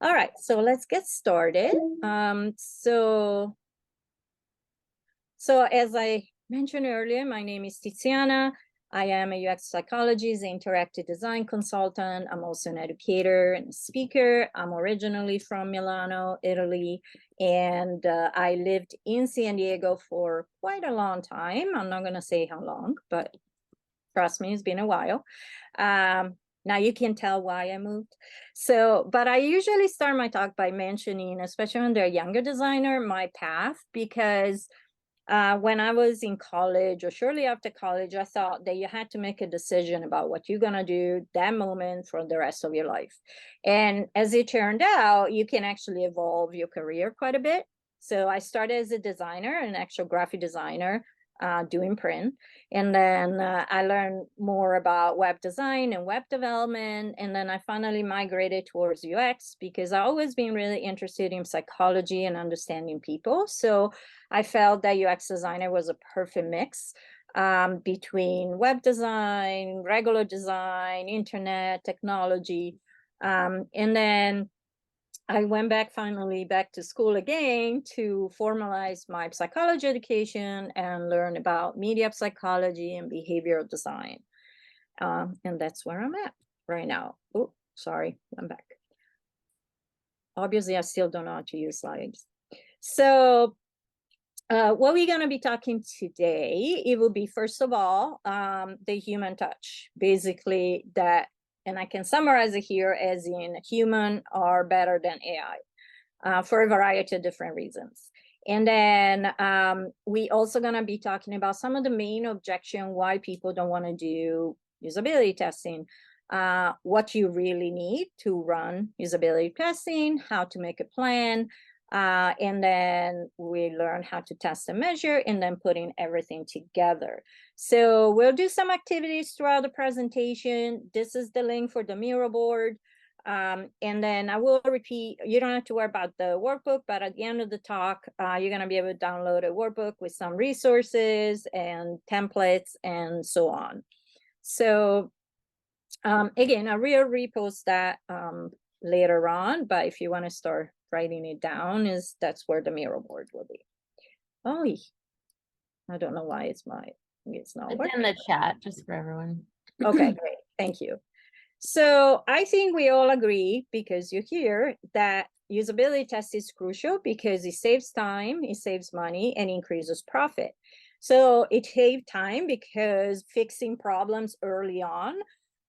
All right, so let's get started. So as I mentioned earlier, my name is Tiziana. I am a UX psychologist, interactive design consultant. I'm also an educator and speaker. I'm originally from Milano, Italy, and I lived in San Diego for quite a long time. I'm not going to say how long, but trust me, it's been a while. Now you can tell why I moved. So, but I usually start my talk by mentioning, especially when they're a younger designer, my path, because when I was in college or shortly after college, I thought that you had to make a decision about what you're going to do that moment for the rest of your life. And as it turned out, you can actually evolve your career quite a bit. So I started as a designer, an actual graphic designer, doing print. And then I learned more about web design and web development. And then I finally migrated towards UX because I've always been really interested in psychology and understanding people. So I felt that UX designer was a perfect mix between web design, regular design, internet, technology. And then I went finally back to school again to formalize my psychology education and learn about media psychology and behavioral design. And that's where I'm at right now. Oh, sorry, I'm back. Obviously, I still don't know how to use slides. So what we're going to be talking today, it will be, first of all, the human touch. Basically, that, and I can summarize it here as in human are better than AI for a variety of different reasons. And then we also going to be talking about some of the main objection why people don't want to do usability testing, what you really need to run usability testing, how to make a plan, and then we learn how to test and measure, and then putting everything together. So we'll do some activities throughout the presentation. This is the link for the Miro board. And then I will repeat, you don't have to worry about the workbook, but at the end of the talk, you're going to be able to download a workbook with some resources and templates and so on. So again, I will repost that later on, but if you want to start writing it down, that's where the Miro board will be. Oh, I don't know why it's not working. In the chat, just for everyone. Okay, great. Thank you. So I think we all agree, because you're here, that usability test is crucial because it saves time, it saves money, and increases profit. So it saves time because fixing problems early on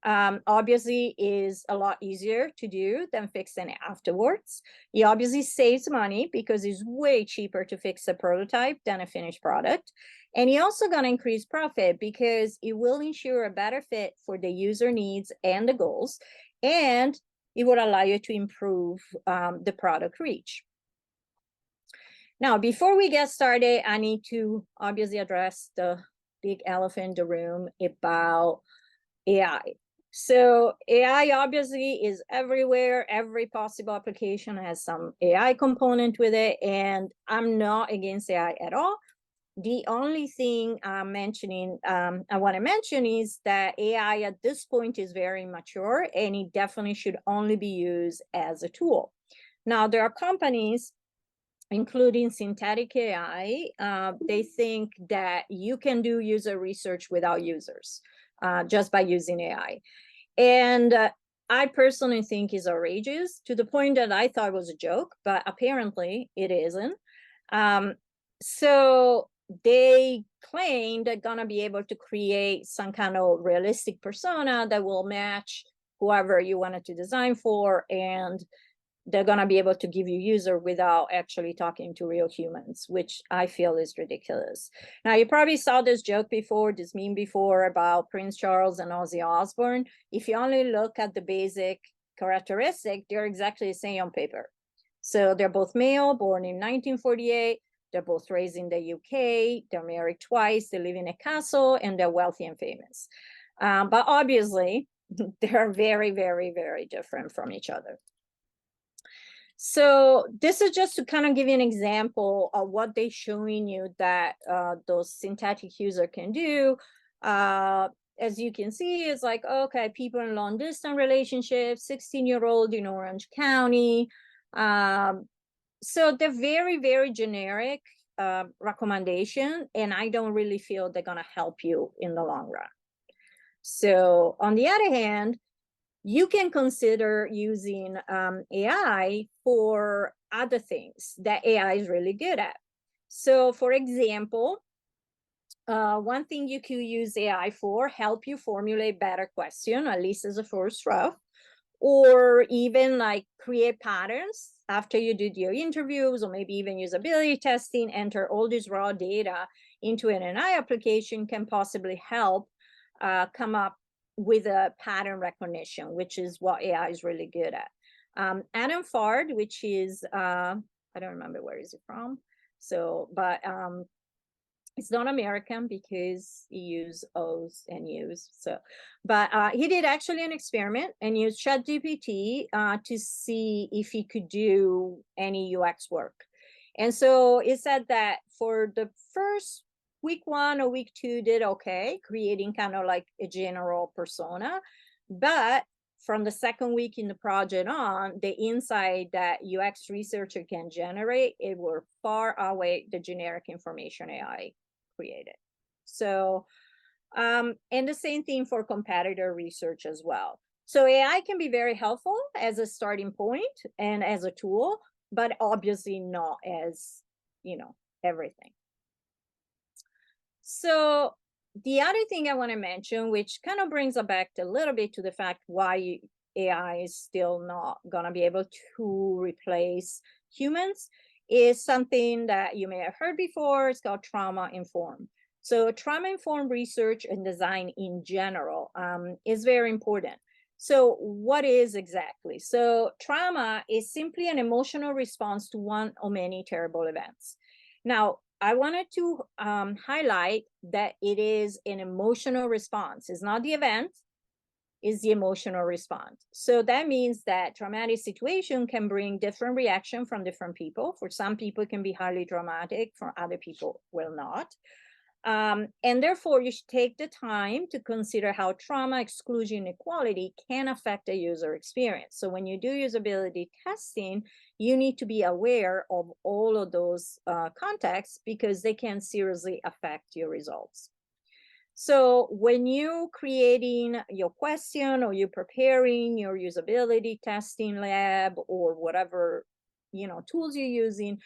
obviously is a lot easier to do than fixing it afterwards. It obviously saves money because it's way cheaper to fix a prototype than a finished product. And you're also going to increase profit because it will ensure a better fit for the user needs and the goals, and it would allow you to improve the product reach. Now, before we get started, I need to obviously address the big elephant in the room about AI. So AI obviously is everywhere. Every possible application has some AI component with it, and I'm not against AI at all. The only thing I'm mentioning, I want to mention is that AI at this point is very mature, and it definitely should only be used as a tool. Now, there are companies, including synthetic AI, they think that you can do user research without users just by using AI. And I personally think is outrageous, to the point that I thought it was a joke, but apparently it isn't. So they claim they're going to be able to create some kind of realistic persona that will match whoever you wanted to design for, and they're going to be able to give you user without actually talking to real humans, which I feel is ridiculous. Now, you probably saw this joke before, this meme before, about Prince Charles and Ozzy Osbourne. If you only look at the basic characteristic, they're exactly the same on paper. So they're both male, born in 1948. They're both raised in the UK. They're married twice. They live in a castle, and they're wealthy and famous. But obviously, they're very, very, very different from each other. So this is just to kind of give you an example of what they're showing you that those synthetic user can do. as you can see, it's like, okay, people in long distance relationships, 16-year-old in Orange County. So they're very, very generic recommendation, and I don't really feel they're gonna help you in the long run. So on the other hand, you can consider using AI for other things that AI is really good at. So for example, one thing you could use AI for, help you formulate better question, at least as a first draft, or even like create patterns after you did your interviews, or maybe even usability testing, enter all this raw data into an AI application can possibly help come up with a pattern recognition, which is what AI is really good at. Adam Fard, which is, I don't remember where is it from. So, but it's not American because he used O's and U's. So, but he did actually an experiment and used ChatGPT to see if he could do any UX work. And so it said that for the first week 1 or week 2 did okay, creating kind of like a general persona. But from the second week in the project on, the insight that UX researcher can generate, it will far outweigh the generic information AI created. So, and the same thing for competitor research as well. So AI can be very helpful as a starting point and as a tool, but obviously not as, everything. So the other thing I want to mention, which kind of brings us back a little bit to the fact why AI is still not going to be able to replace humans, is something that you may have heard before. It's called trauma-informed. So trauma-informed research and design in general is very important. So what is exactly? So trauma is simply an emotional response to one or many terrible events. Now, I wanted to highlight that it is an emotional response. It's not the event, it's the emotional response. So that means that traumatic situation can bring different reaction from different people. For some people, it can be highly traumatic. For other people, will not. And therefore, you should take the time to consider how trauma, exclusion, equality can affect the user experience. So when you do usability testing, you need to be aware of all of those contexts because they can seriously affect your results. So when you're creating your question or you're preparing your usability testing lab or whatever, tools you're using,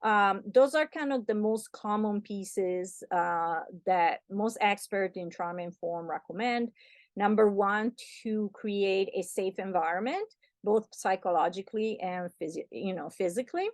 those are kind of the most common pieces that most experts in trauma-informed recommend. Number one, to create a safe environment, both psychologically and physically,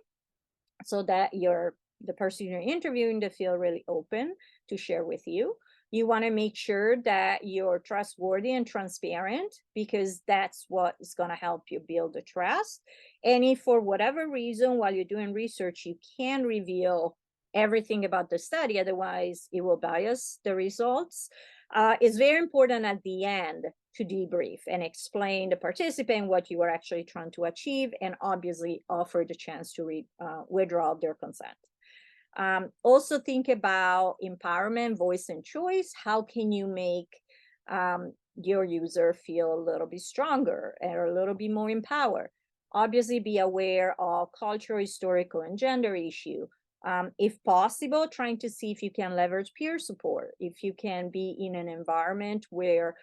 so that the person you're interviewing to feel really open to share with you. You want to make sure that you're trustworthy and transparent because that's what is going to help you build the trust. And if for whatever reason, while you're doing research, you can't reveal everything about the study, otherwise it will bias the results, it's very important at the end to debrief and explain the participant what you were actually trying to achieve and obviously offer the chance to withdraw their consent. Also think about empowerment, voice, and choice. How can you make your user feel a little bit stronger or a little bit more empowered? Obviously, be aware of cultural, historical, and gender issue. If possible, trying to see if you can leverage peer support, if you can be in an environment where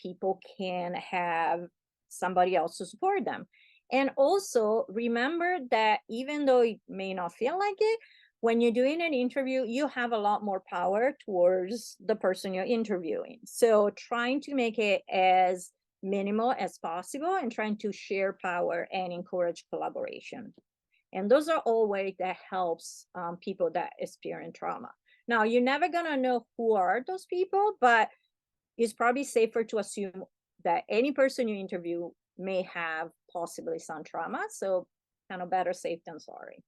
people can have somebody else to support them. And also remember that even though it may not feel like it, when you're doing an interview, you have a lot more power towards the person you're interviewing. So trying to make it as minimal as possible and trying to share power and encourage collaboration. And those are all ways that helps people that experience trauma. Now, you're never gonna know who are those people, but it's probably safer to assume that any person you interview may have possibly some trauma. So kind of better safe than sorry.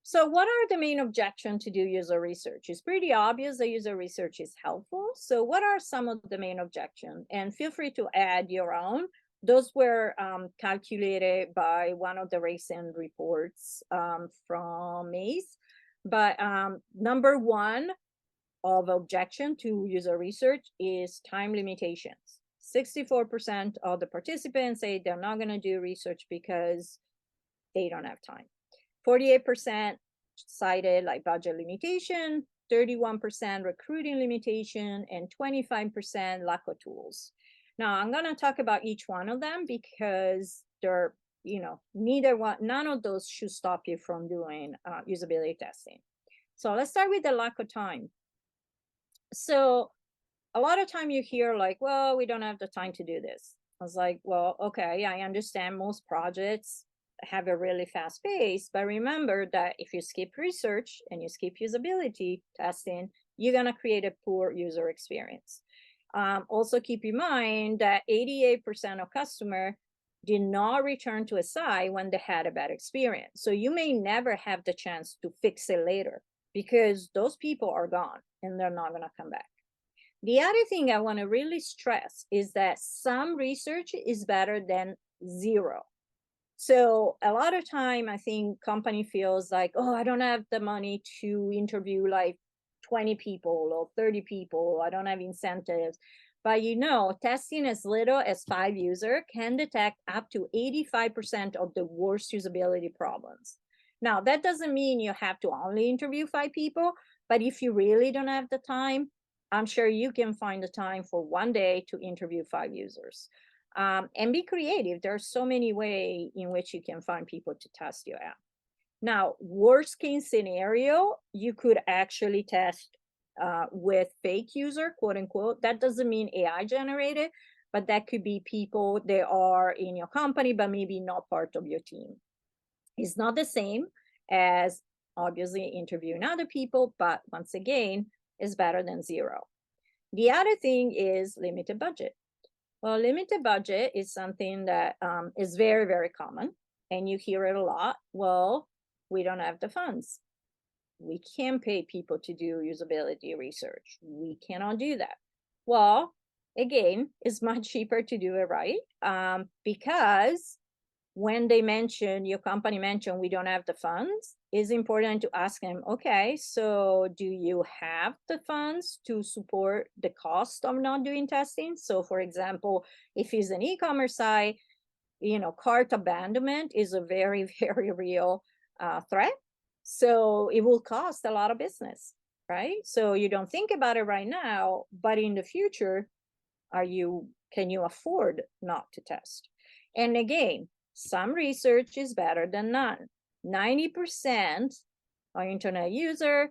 So what are the main objections to do user research? It's pretty obvious that user research is helpful. So what are some of the main objections? And feel free to add your own. Those were calculated by one of the recent reports from Mace. But number one, of objection to user research is time limitations. 64% of the participants say they're not going to do research because they don't have time. 48% cited like budget limitation, 31% recruiting limitation, and 25% lack of tools. Now I'm going to talk about each one of them because they're, none of those should stop you from doing usability testing. So let's start with the lack of time. So a lot of time you hear like, well, we don't have the time to do this. I was like, well, okay, I understand most projects have a really fast pace, but remember that if you skip research and you skip usability testing, you're going to create a poor user experience. Also keep in mind that 88% of customers did not return to a site when they had a bad experience. So you may never have the chance to fix it later because those people are gone and they're not going to come back. The other thing I want to really stress is that some research is better than zero. So a lot of time I think company feels like, oh, I don't have the money to interview like 20 people or 30 people. I don't have incentives. But testing as little as 5 users can detect up to 85% of the worst usability problems. Now, that doesn't mean you have to only interview 5 people, but if you really don't have the time, I'm sure you can find the time for one day to interview 5 users. And be creative. There are so many ways in which you can find people to test your app. Now, worst case scenario, you could actually test with fake user, quote unquote. That doesn't mean AI generated, but that could be people that are in your company, but maybe not part of your team. It's not the same as obviously interviewing other people, but once again, is better than zero. The other thing is limited budget. Well, limited budget is something that is very, very common, and you hear it a lot. Well, we don't have the funds. We can't pay people to do usability research. We cannot do that. Well, again, it's much cheaper to do it right because when they mention, your company mentioned we don't have the funds, it's important to ask them, okay, so do you have the funds to support the cost of not doing testing? So for example, if it's an e-commerce site, cart abandonment is a very, very real threat. So it will cost a lot of business, right? So you don't think about it right now, but in the future, can you afford not to test? And again, some research is better than none. 90% of internet user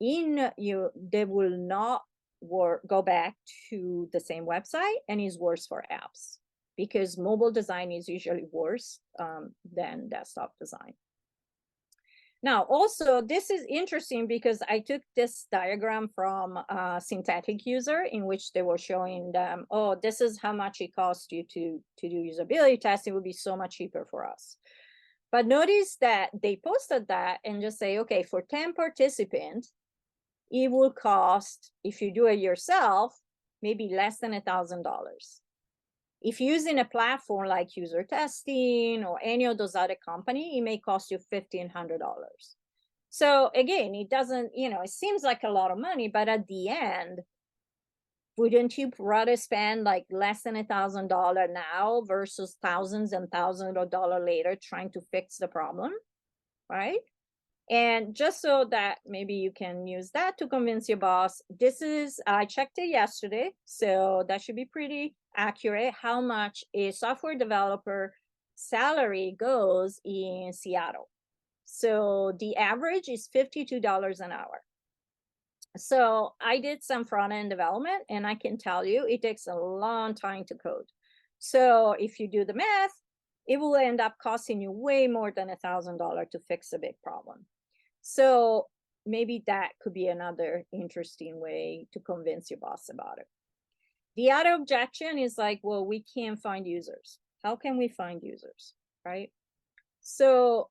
they will not go back to the same website, and is worse for apps because mobile design is usually worse than desktop design. Now, also, this is interesting because I took this diagram from a synthetic user in which they were showing them, oh, this is how much it costs you to do usability testing. It would be so much cheaper for us. But notice that they posted that and just say, okay, for 10 participants, it will cost, if you do it yourself, maybe less than $1,000. If using a platform like user testing or any of those other companies, it may cost you $1,500. So again, it doesn't, it seems like a lot of money, but at the end, wouldn't you rather spend like less than $1,000 now versus thousands and thousands of dollars later trying to fix the problem, right? And just so that maybe you can use that to convince your boss, I checked it yesterday, so that should be pretty accurate, how much a software developer salary goes in Seattle. So the average is $52 an hour. So I did some front-end development, and I can tell you it takes a long time to code. So if you do the math, it will end up costing you way more than $1,000 to fix a big problem. So maybe that could be another interesting way to convince your boss about it. The other objection is like, well, we can't find users. How can we find users, right? So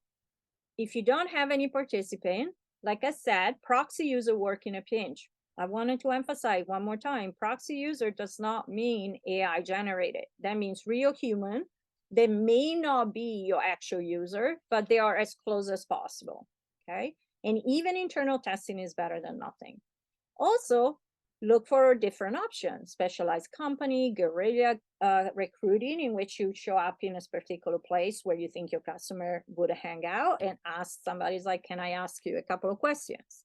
if you don't have any participant, like I said, proxy user work in a pinch. I wanted to emphasize one more time, proxy user does not mean AI generated. That means real human. They may not be your actual user, but they are as close as possible, okay? And even internal testing is better than nothing. Also, look for different options, specialized company, guerrilla recruiting, in which you show up in a particular place where you think your customer would hang out and ask somebody's like, can I ask you a couple of questions?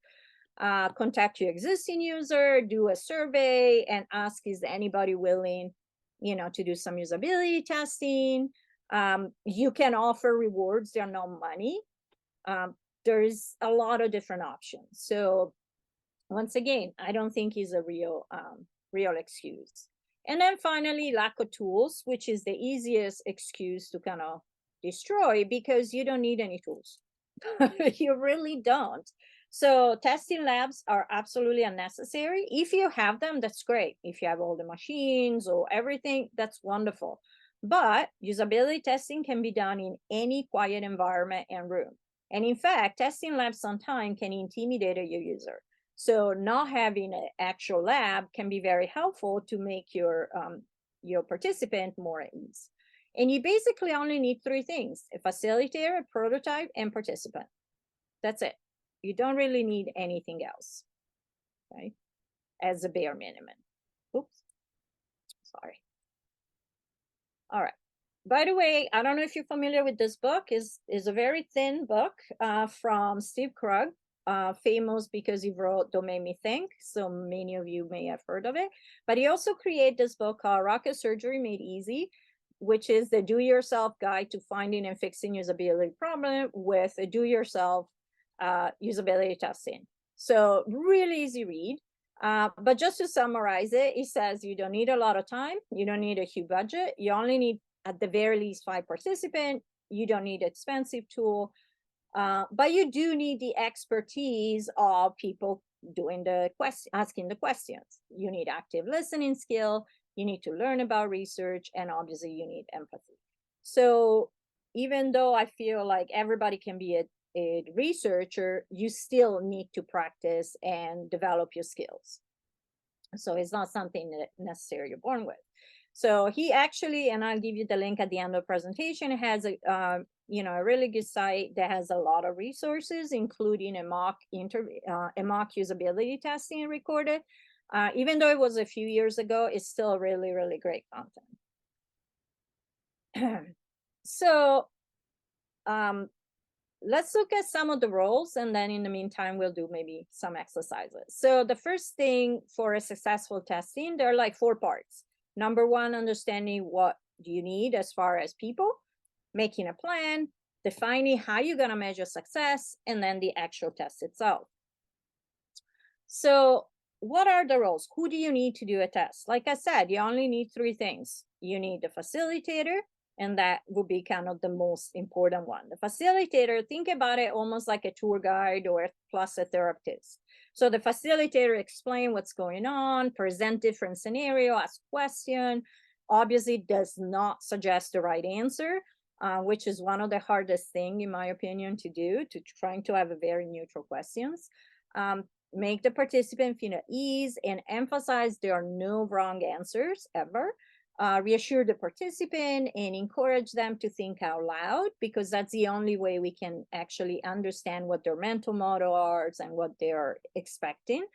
Contact your existing user, do a survey and ask, is anybody willing, to do some usability testing? You can offer rewards, they're no money. There's a lot of different options. So once again, I don't think is a real excuse. And then finally, lack of tools, which is the easiest excuse to kind of destroy, because you don't need any tools. You really don't. So testing labs are absolutely unnecessary. If you have them, that's great. If you have all the machines or everything, that's wonderful. But usability testing can be done in any quiet environment and room. And in fact, testing labs sometimes can intimidate your user. So not having an actual lab can be very helpful to make your participant more at ease. And you basically only need three things: a facilitator, a prototype, and participant. That's it. You don't really need anything else, okay, as a bare minimum. Oops, sorry. All right. By the way, I don't know if you're familiar with this book. Is a very thin book from Steve Krug, famous because he wrote Don't Make Me Think. So many of you may have heard of it. But he also created this book called Rocket Surgery Made Easy, which is the do-yourself guide to finding and fixing usability problem with a do-yourself usability testing. So really easy read. But just to summarize it, it says you don't need a lot of time. You don't need a huge budget. You only need, at the very least, 5 participants. You don't need an expensive tool. But you do need the expertise of people doing the asking the questions. You need active listening skill. You need to learn about research, and obviously you need empathy. So even though I feel like everybody can be a researcher, you still need to practice and develop your skills. So it's not something that necessarily you're born with. So he actually, and I'll give you the link at the end of the presentation, has a really good site that has a lot of resources, including a mock usability testing recorded. Even though it was a few years ago, it's still really, really great content. So let's look at some of the roles, and then in the meantime, we'll do maybe some exercises. So the first thing for a successful testing, there are like 4 parts. Number 1, understanding what do you need as far as people, making a plan, defining how you're going to measure success, and then the actual test itself. So what are the roles? Who do you need to do a test? Like I said, you only need 3 things. You need the facilitator, and that will be kind of the most important one. The facilitator, think about it almost like a tour guide or plus a therapist. So the facilitator explain what's going on, present different scenario, ask question, obviously does not suggest the right answer, which is one of the hardest thing, in my opinion, to do, to trying to have a very neutral questions. Make the participant feel at ease and emphasize there are no wrong answers ever. Reassure the participant and encourage them to think out loud, because that's the only way we can actually understand what their mental model are and what they're expecting.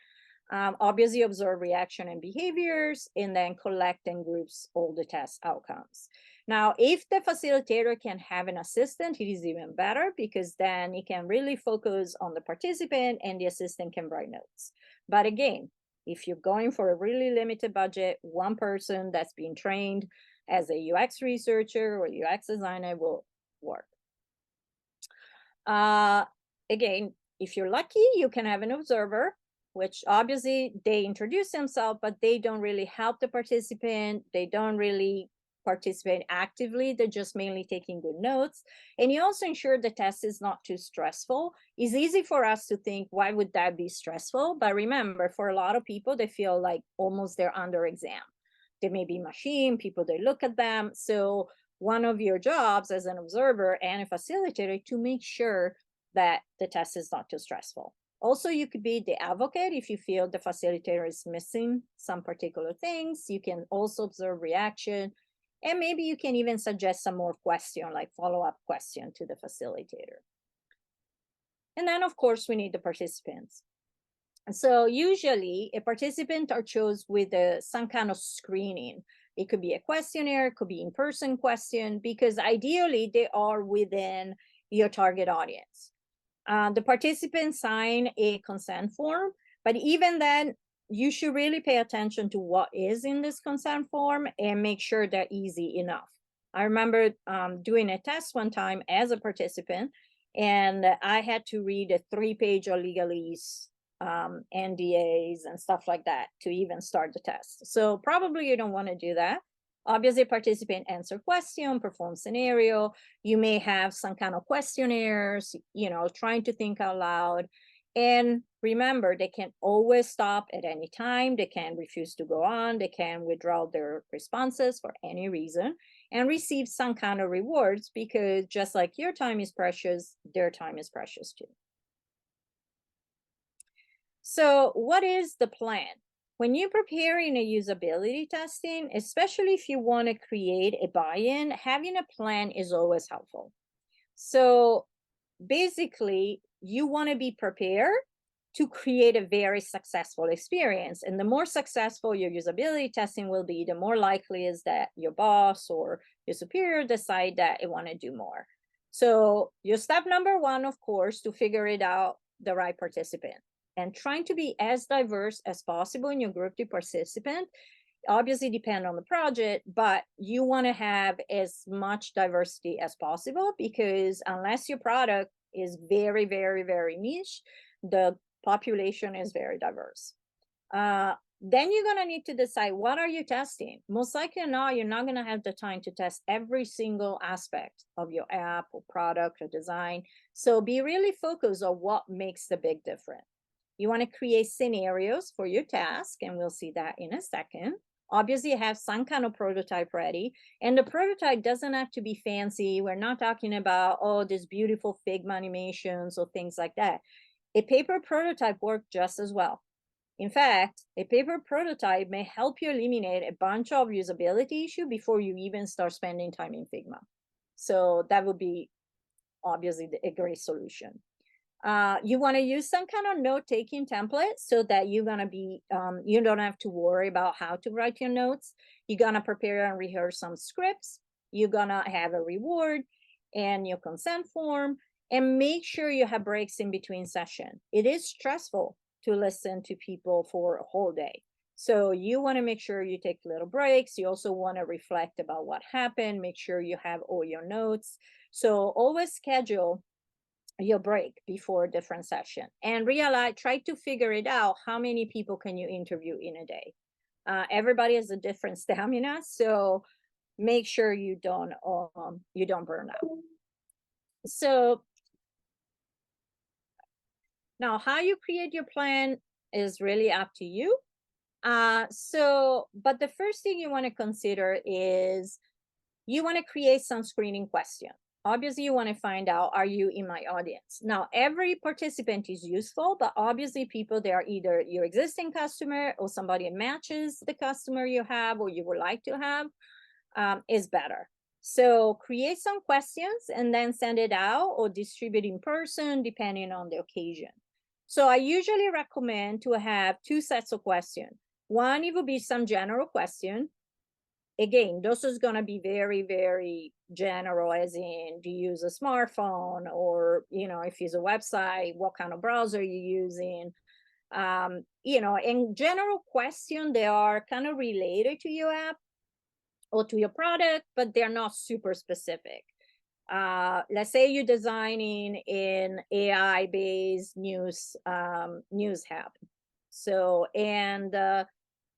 Obviously observe reaction and behaviors, and then collect and groups all the test outcomes. Now, if the facilitator can have an assistant, it is even better, because then he can really focus on the participant and the assistant can write notes. But again, if you're going for a really limited budget, one person that's being trained as a UX researcher or UX designer will work. Again, if you're lucky, you can have an observer, which obviously they introduce themselves, but they don't really help the participant. They don't really participate actively. They're just mainly taking good notes. And you also ensure the test is not too stressful. It's easy for us to think, why would that be stressful? But remember, for a lot of people, they feel like almost they're under exam. There may be machine, people, they look at them. So one of your jobs as an observer and a facilitator to make sure that the test is not too stressful. Also, you could be the advocate if you feel the facilitator is missing some particular things. You can also observe reaction, and maybe you can even suggest some more question, like follow-up question to the facilitator. And then, of course, we need the participants. So usually a participant are chosen with some kind of screening. It could be a questionnaire, it could be in-person question, because ideally they are within your target audience. The participants sign a consent form, but even then, you should really pay attention to what is in this consent form and make sure they're easy enough. I remember doing a test one time as a participant, and I had to read a 3-page of legalese, NDAs and stuff like that to even start the test. So probably you don't want to do that. Obviously, participant answer question, perform scenario. You may have some kind of questionnaires, trying to think out loud. And remember, they can always stop at any time. They can refuse to go on. They can withdraw their responses for any reason and receive some kind of rewards, because just like your time is precious, their time is precious too. So what is the plan? When you're preparing a usability testing, especially if you want to create a buy-in, having a plan is always helpful. So basically, you want to be prepared to create a very successful experience. And the more successful your usability testing will be, the more likely is that your boss or your superior decide that they want to do more. So your step number one, of course, to figure it out the right participant, and trying to be as diverse as possible in your group to participant. Obviously depend on the project, but you want to have as much diversity as possible, because unless your product is very, very, very niche, the population is very diverse. Then you're going to need to decide, what are you testing? Most likely not, you're not going to have the time to test every single aspect of your app or product or design. So be really focused on what makes the big difference. You want to create scenarios for your task, and we'll see that in a second. Obviously, have some kind of prototype ready, and the prototype doesn't have to be fancy. We're not talking about, oh, this beautiful Figma animations or things like that. A paper prototype works just as well. In fact, a paper prototype may help you eliminate a bunch of usability issues before you even start spending time in Figma. So that would be obviously a great solution. You want to use some kind of note-taking template so that you're going to be, you don't have to worry about how to write your notes. You're going to prepare and rehearse some scripts. You're going to have a reward and your consent form, and make sure you have breaks in between sessions. It is stressful to listen to people for a whole day. So you want to make sure you take little breaks. You also want to reflect about what happened, make sure you have all your notes. So always schedule your break before a different session, and try to figure it out, how many people can you interview in a day. Everybody has a different stamina, so make sure you don't burn out. So now how you create your plan is really up to you. But the first thing you want to consider is you want to create some screening question. Obviously, you want to find out, are you in my audience? Now, every participant is useful, but obviously people, they are either your existing customer or somebody matches the customer you have or you would like to have, is better. So create some questions and then send it out or distribute in person, depending on the occasion. So I usually recommend to have 2 sets of questions. One, it will be some general question. Again, this is going to be very, very general, as in, do you use a smartphone, or, if it's a website, what kind of browser you're using? In general question, they are kind of related to your app or to your product, but they're not super specific. Let's say you're designing an AI-based news hub.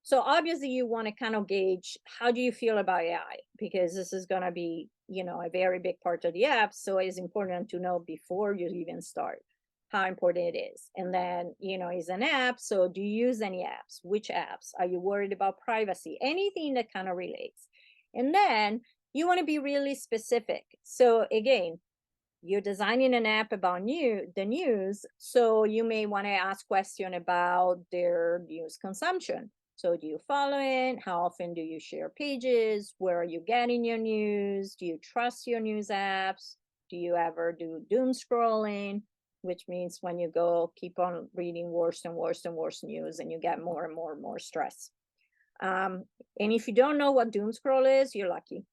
So obviously you want to kind of gauge, how do you feel about AI? Because this is going to be, a very big part of the app. So it's important to know before you even start how important it is. And then, it's an app. So do you use any apps? Which apps? Are you worried about privacy? Anything that kind of relates. And then you want to be really specific. So again, you're designing an app about the news. So you may want to ask questions about their news consumption. So do you follow it? How often do you share pages? Where are you getting your news? Do you trust your news apps? Do you ever do doom scrolling? which means when you go keep on reading worse and worse and worse news, and you get more and more and more stress. And if you don't know what doom scroll is, you're lucky.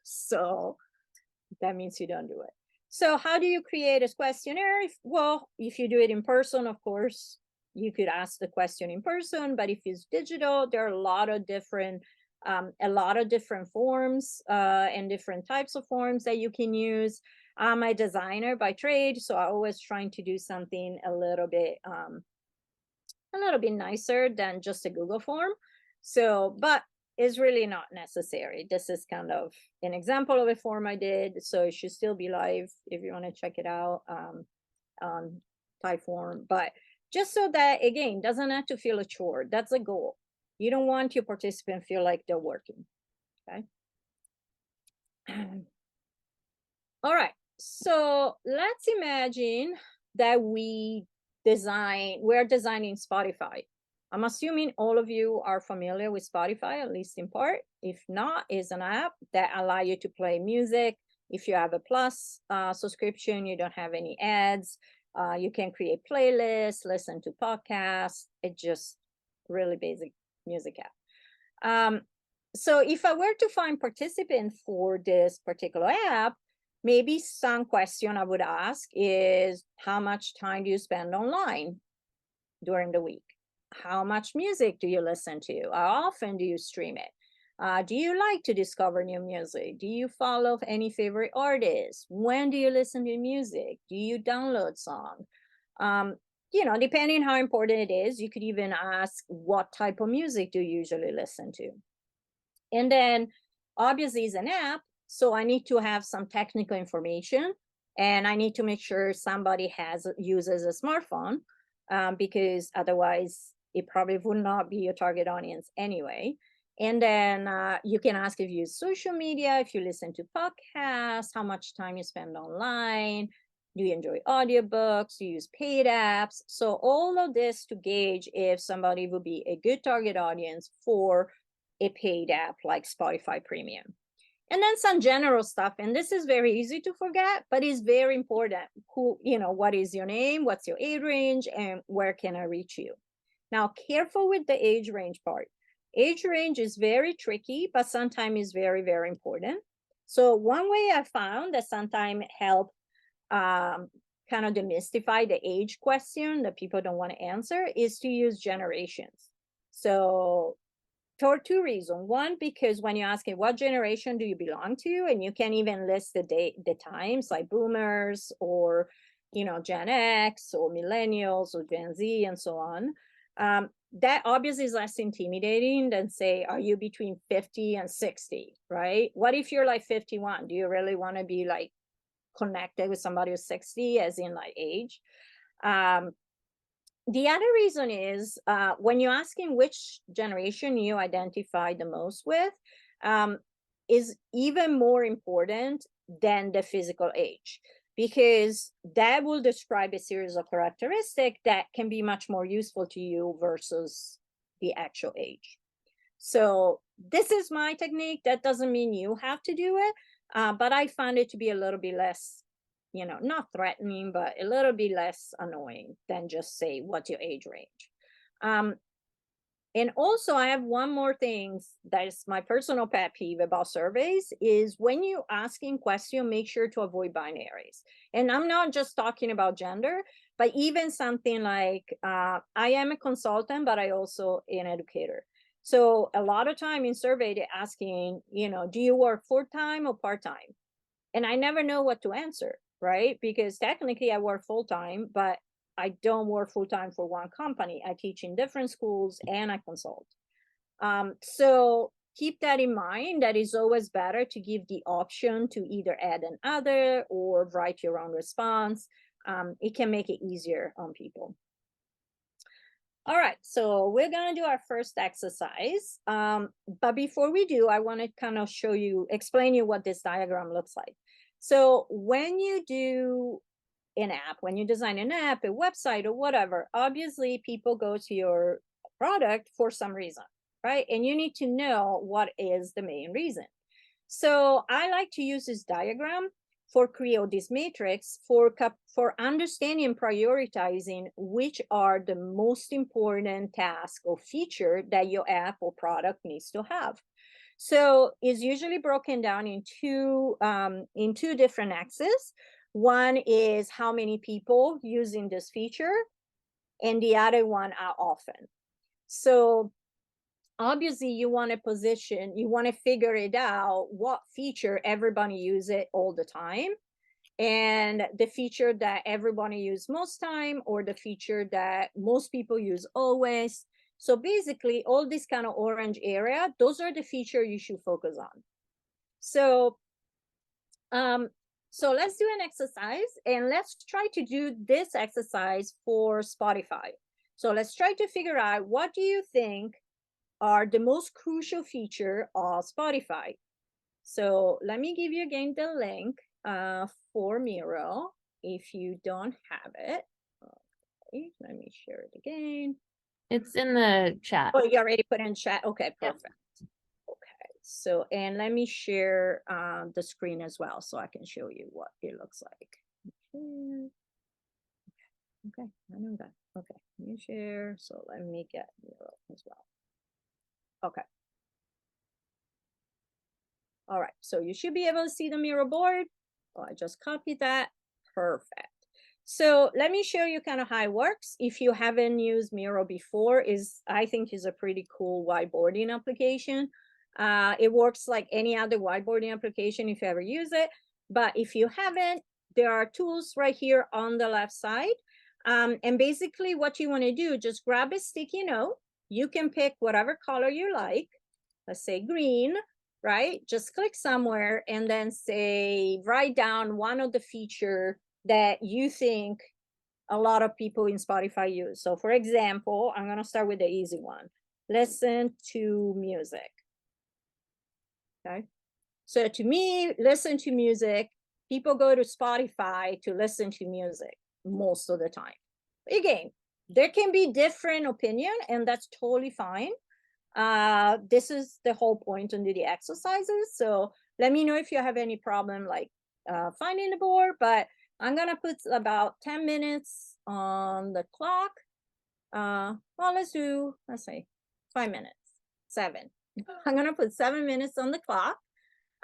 So that means you don't do it. So how do you create a questionnaire? Well, if you do it in person, of course, you could ask the question in person, but if it's digital, there are a lot of different forms and different types of forms that you can use. I'm a designer by trade, so I always trying to do something a little bit nicer than just a Google form. So, but it's really not necessary. This is kind of an example of a form I did, so it should still be live if you want to check it out on Typeform. But just so that, again, doesn't have to feel a chore. That's a goal. You don't want your participant feel like they're working. Okay. All right. So let's imagine that we're designing Spotify. I'm assuming all of you are familiar with Spotify, at least in part. If not, it's an app that allow you to play music. If you have a Plus subscription, you don't have any ads. You can create playlists, listen to podcasts. It's just really basic music app. So if I were to find participants for this particular app, maybe some question I would ask is, how much time do you spend online during the week? How much music do you listen to? How often do you stream it? Do you like to discover new music? Do you follow any favorite artists? When do you listen to music? Do you download songs? Depending how important it is, you could even ask, what type of music do you usually listen to? And then obviously it's an app, so I need to have some technical information, and I need to make sure somebody uses a smartphone, because otherwise it probably would not be your target audience anyway. And then you can ask if you use social media, if you listen to podcasts, how much time you spend online, do you enjoy audiobooks, do you use paid apps? So all of this to gauge if somebody would be a good target audience for a paid app like Spotify Premium. And then some general stuff, and this is very easy to forget, but it's very important. What is your name, what's your age range, and where can I reach you? Now, careful with the age range part. Age range is very tricky, but sometimes is very, very important. So one way I found that sometimes help kind of demystify the age question that people don't want to answer is to use generations. So for two reasons. One, because when you're asking what generation do you belong to, and you can even list the times, like boomers or Gen X or millennials or Gen Z and so on, that obviously is less intimidating than say, are you between 50 and 60, right? What if you're like 51? Do you really want to be like connected with somebody who's 60, as in like age? The other reason is when you're asking which generation you identify the most with, is even more important than the physical age, because that will describe a series of characteristics that can be much more useful to you versus the actual age. So this is my technique. That doesn't mean you have to do it, but I found it to be a little bit less, not threatening, but a little bit less annoying than just say, what's your age range? And also I have one more thing that is my personal pet peeve about surveys is when you asking question, make sure to avoid binaries. And I'm not just talking about gender, but even something like, I am a consultant, but I also an educator. So a lot of time in survey, they're asking, do you work full-time or part-time? And I never know what to answer, right? Because technically I work full-time, but I don't work full-time for one company. I teach in different schools and I consult. So keep that in mind, that it's always better to give the option to either add an other or write your own response. It can make it easier on people. All right, so we're gonna do our first exercise. But before we do, I wanna kind of explain you what this diagram looks like. So when you do an app, when you design an app, a website or whatever, obviously people go to your product for some reason, right? And you need to know what is the main reason. So I like to use this diagram for create this matrix for understanding and prioritizing which are the most important task or feature that your app or product needs to have. So it's usually broken down in two different axes. One is how many people using this feature, and the other one are often. So obviously you want to figure it out what feature everybody use it all the time, and the feature that everybody use most time, or the feature that most people use always. So basically all this kind of orange area, those are the feature you should focus on. So so let's do an exercise, and let's try to do this exercise for Spotify. So let's try to figure out, what do you think are the most crucial feature of Spotify? So let me give you again the link for Miro if you don't have it. Okay, let me share it again. It's in the chat. Oh, you already put in chat? Okay, perfect. Yep. Okay, so, and let me share the screen as well so I can show you what it looks like. Okay, I know that. Okay, let me share. So let me get Miro as well. Okay. All right, so you should be able to see the Miro board. Oh, I just copied that. Perfect. So let me show you kind of how it works. If you haven't used Miro before, I think is a pretty cool whiteboarding application. It works like any other whiteboarding application if you ever use it. But if you haven't, there are tools right here on the left side. And basically what you want to do, just grab a sticky note. You can pick whatever color you like. Let's say green, right? Just click somewhere and then say, write down one of the feature that you think a lot of people in Spotify use. So for example, I'm going to start with the easy one. Listen to music. Okay. So to me, listen to music, people go to Spotify to listen to music most of the time. Again, there can be different opinion, and that's totally fine. This is the whole point under the exercises. So let me know if you have any problem like finding the board, but I'm gonna put about 10 minutes on the clock. Well, let's say 5 minutes, 7. I'm gonna put 7 minutes on the clock,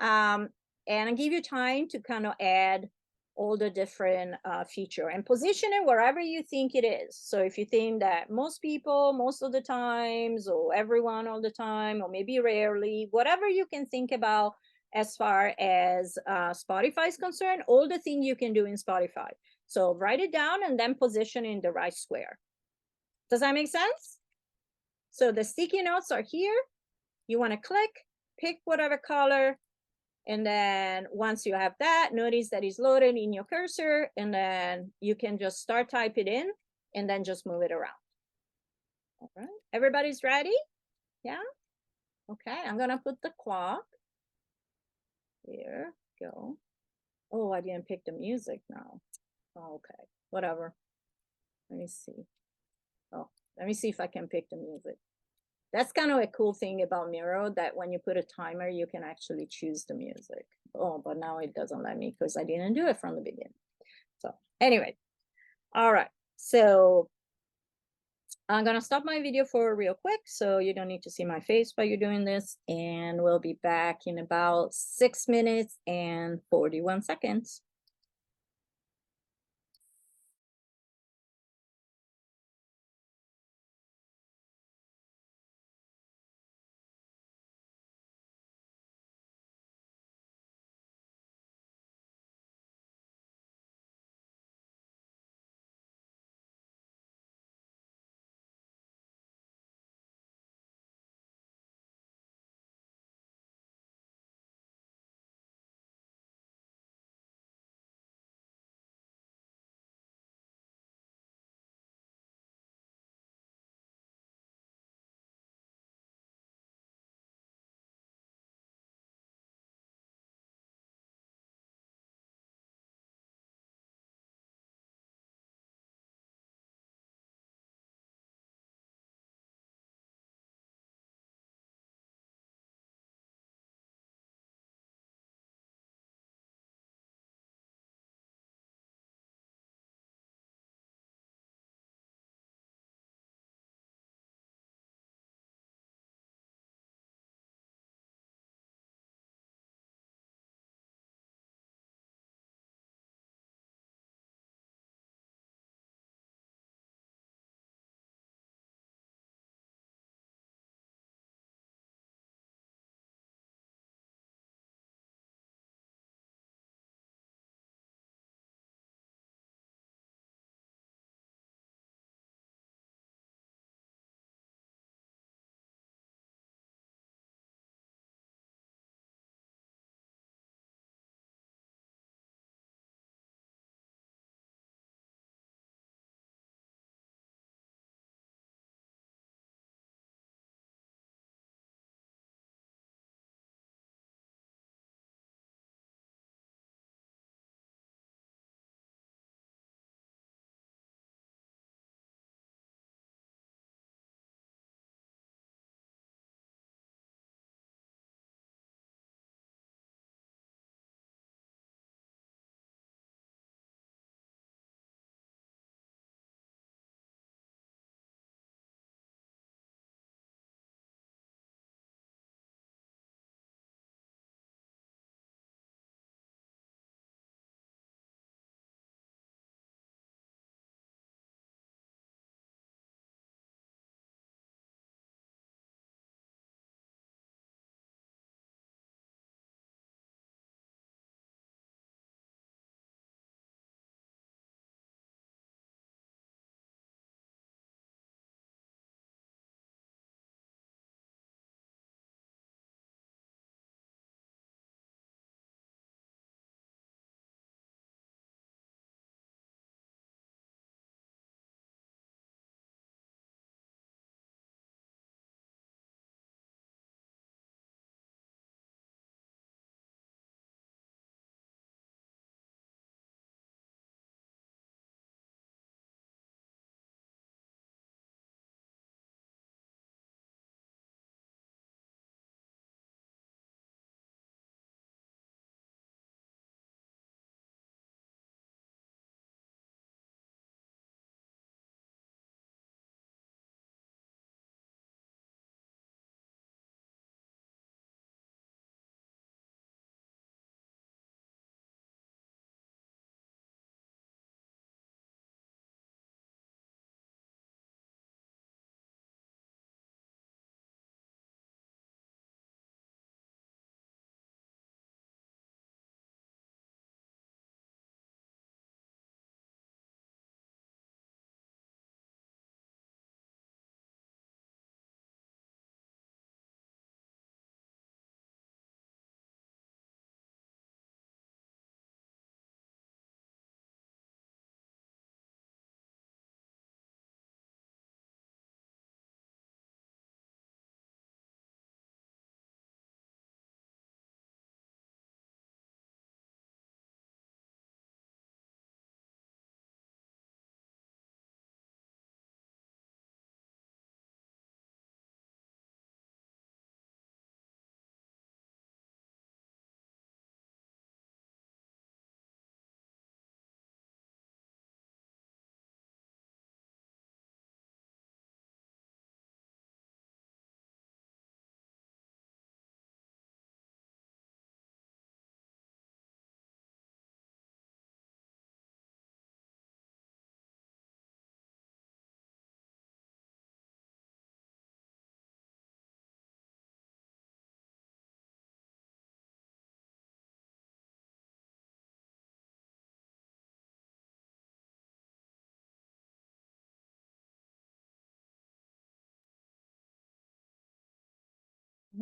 and I give you time to kind of add all the different feature and position it wherever you think it is. So if you think that most people most of the times, or everyone all the time, or maybe rarely, whatever you can think about as far as Spotify is concerned, all the things you can do in Spotify. So write it down and then position in the right square. Does that make sense? So the sticky notes are here. You want to click, pick whatever color, and then once you have that, notice that it's loaded in your cursor, and then you can just start type it in and then just move it around. All right, everybody's ready? Yeah? Okay, I'm gonna put the clock. Here, go. Oh, I didn't pick the music now. Oh, okay, whatever. Let me see. Oh, let me see if I can pick the music. That's kind of a cool thing about Miro, that when you put a timer, you can actually choose the music. Oh, but now it doesn't let me because I didn't do it from the beginning. So anyway, all right. So I'm gonna stop my video for real quick, so you don't need to see my face while you're doing this, and we'll be back in about 6 minutes and 41 seconds.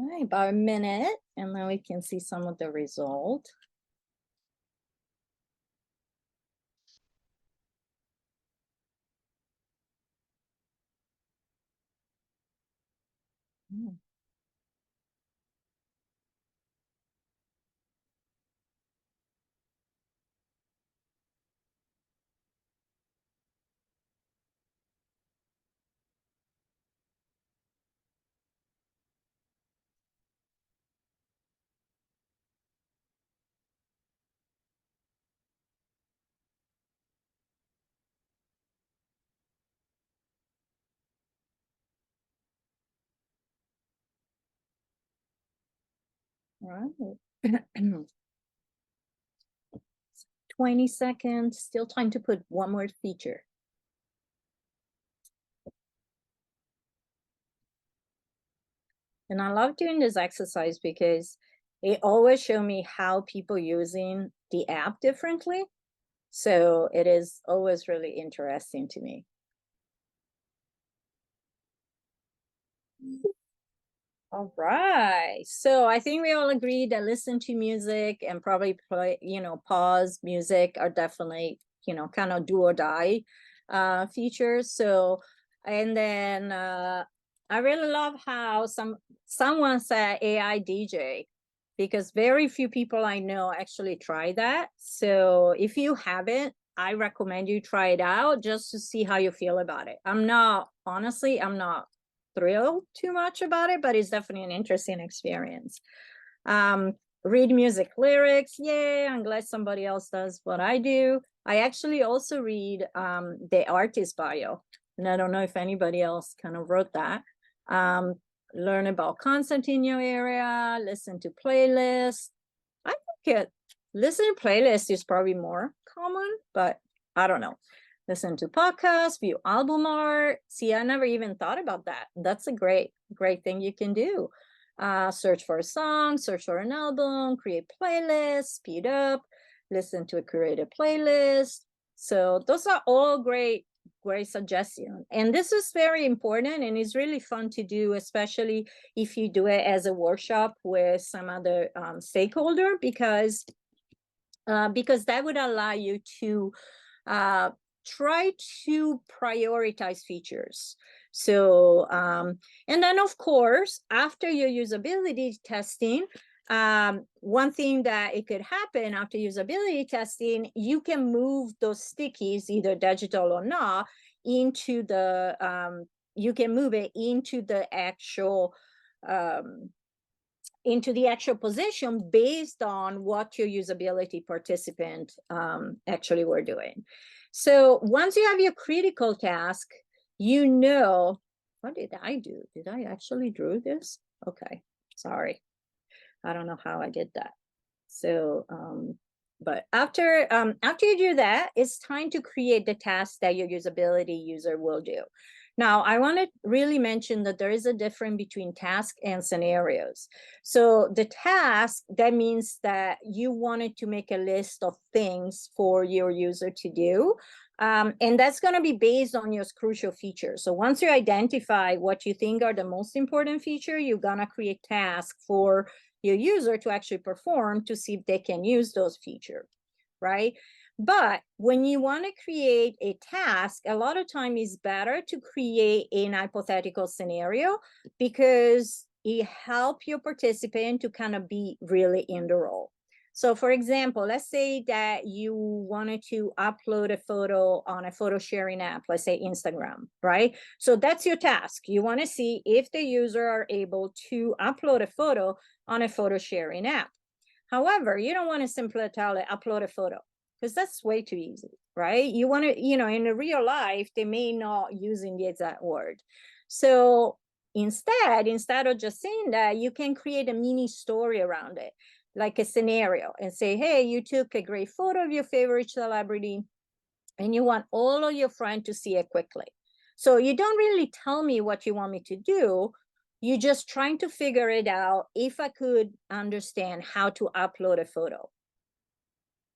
right, about a minute, and then we can see some of the result. Mm. Right. 20 seconds, still time to put one more feature. And I love doing this exercise because it always shows me how people using the app differently. So it is always really interesting to me. All right. So I think we all agree that listen to music and probably play, pause music are definitely, kind of do or die features. So, and then I really love how someone said AI DJ, because very few people I know actually try that. So if you haven't, I recommend you try it out just to see how you feel about it. I'm not thrilled too much about it, but it's definitely an interesting experience. Read music lyrics, yeah, I'm glad somebody else does what I do. I actually also read the artist bio, and I don't know if anybody else kind of wrote that. Learn about content in your area, listen to playlists. I think listen to playlists is probably more common, but I don't know. Listen to podcasts, view album art. See, I never even thought about that. That's a great thing you can do. Search for a song, search for an album, create playlists, speed up, listen to a curated playlist. So those are all great suggestions. And this is very important, and it's really fun to do, especially if you do it as a workshop with some other stakeholder, because that would allow you to try to prioritize features. So, and then of course, after your usability testing, one thing that it could happen after usability testing, you can move those stickies, either digital or not, into the, you can move it into the actual, position based on what your usability participant actually were doing. So once you have your critical task, what did I do? Did I actually drew this? Okay, sorry. I don't know how I did that. So, but after you do that, it's time to create the task that your usability user will do. Now, I want to really mention that there is a difference between task and scenarios. So the task, that means that you wanted to make a list of things for your user to do. And that's going to be based on your crucial features. So once you identify what you think are the most important feature, you're going to create tasks for your user to actually perform to see if they can use those features, right? But when you want to create a task, a lot of time it's better to create an hypothetical scenario, because it helps your participant to kind of be really in the role. So for example, let's say that you wanted to upload a photo on a photo sharing app, let's say Instagram, right? So that's your task. You want to see if the user are able to upload a photo on a photo sharing app. However, you don't want to simply tell it, upload a photo, because that's way too easy, right? You want to, in the real life, they may not using the exact word. So instead of just saying that, you can create a mini story around it, like a scenario, and say, hey, you took a great photo of your favorite celebrity and you want all of your friends to see it quickly. So you don't really tell me what you want me to do. You're just trying to figure it out if I could understand how to upload a photo.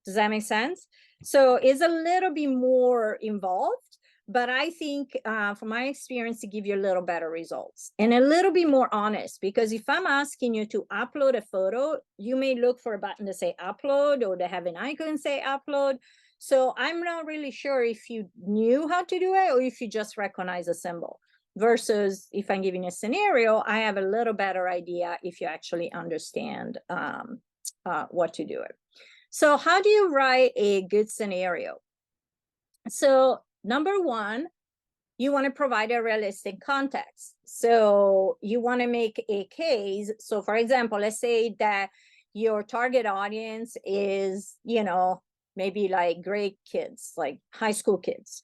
Does that make sense? So it's a little bit more involved, but I think from my experience, to give you a little better results and a little bit more honest, because if I'm asking you to upload a photo, you may look for a button to say upload or to have an icon say upload. So I'm not really sure if you knew how to do it or if you just recognize a symbol. Versus if I'm giving a scenario, I have a little better idea if you actually understand what to do it. So how do you write a good scenario? So number one, you want to provide a realistic context. So you want to make a case. So for example, let's say that your target audience is, maybe like grade kids, like high school kids.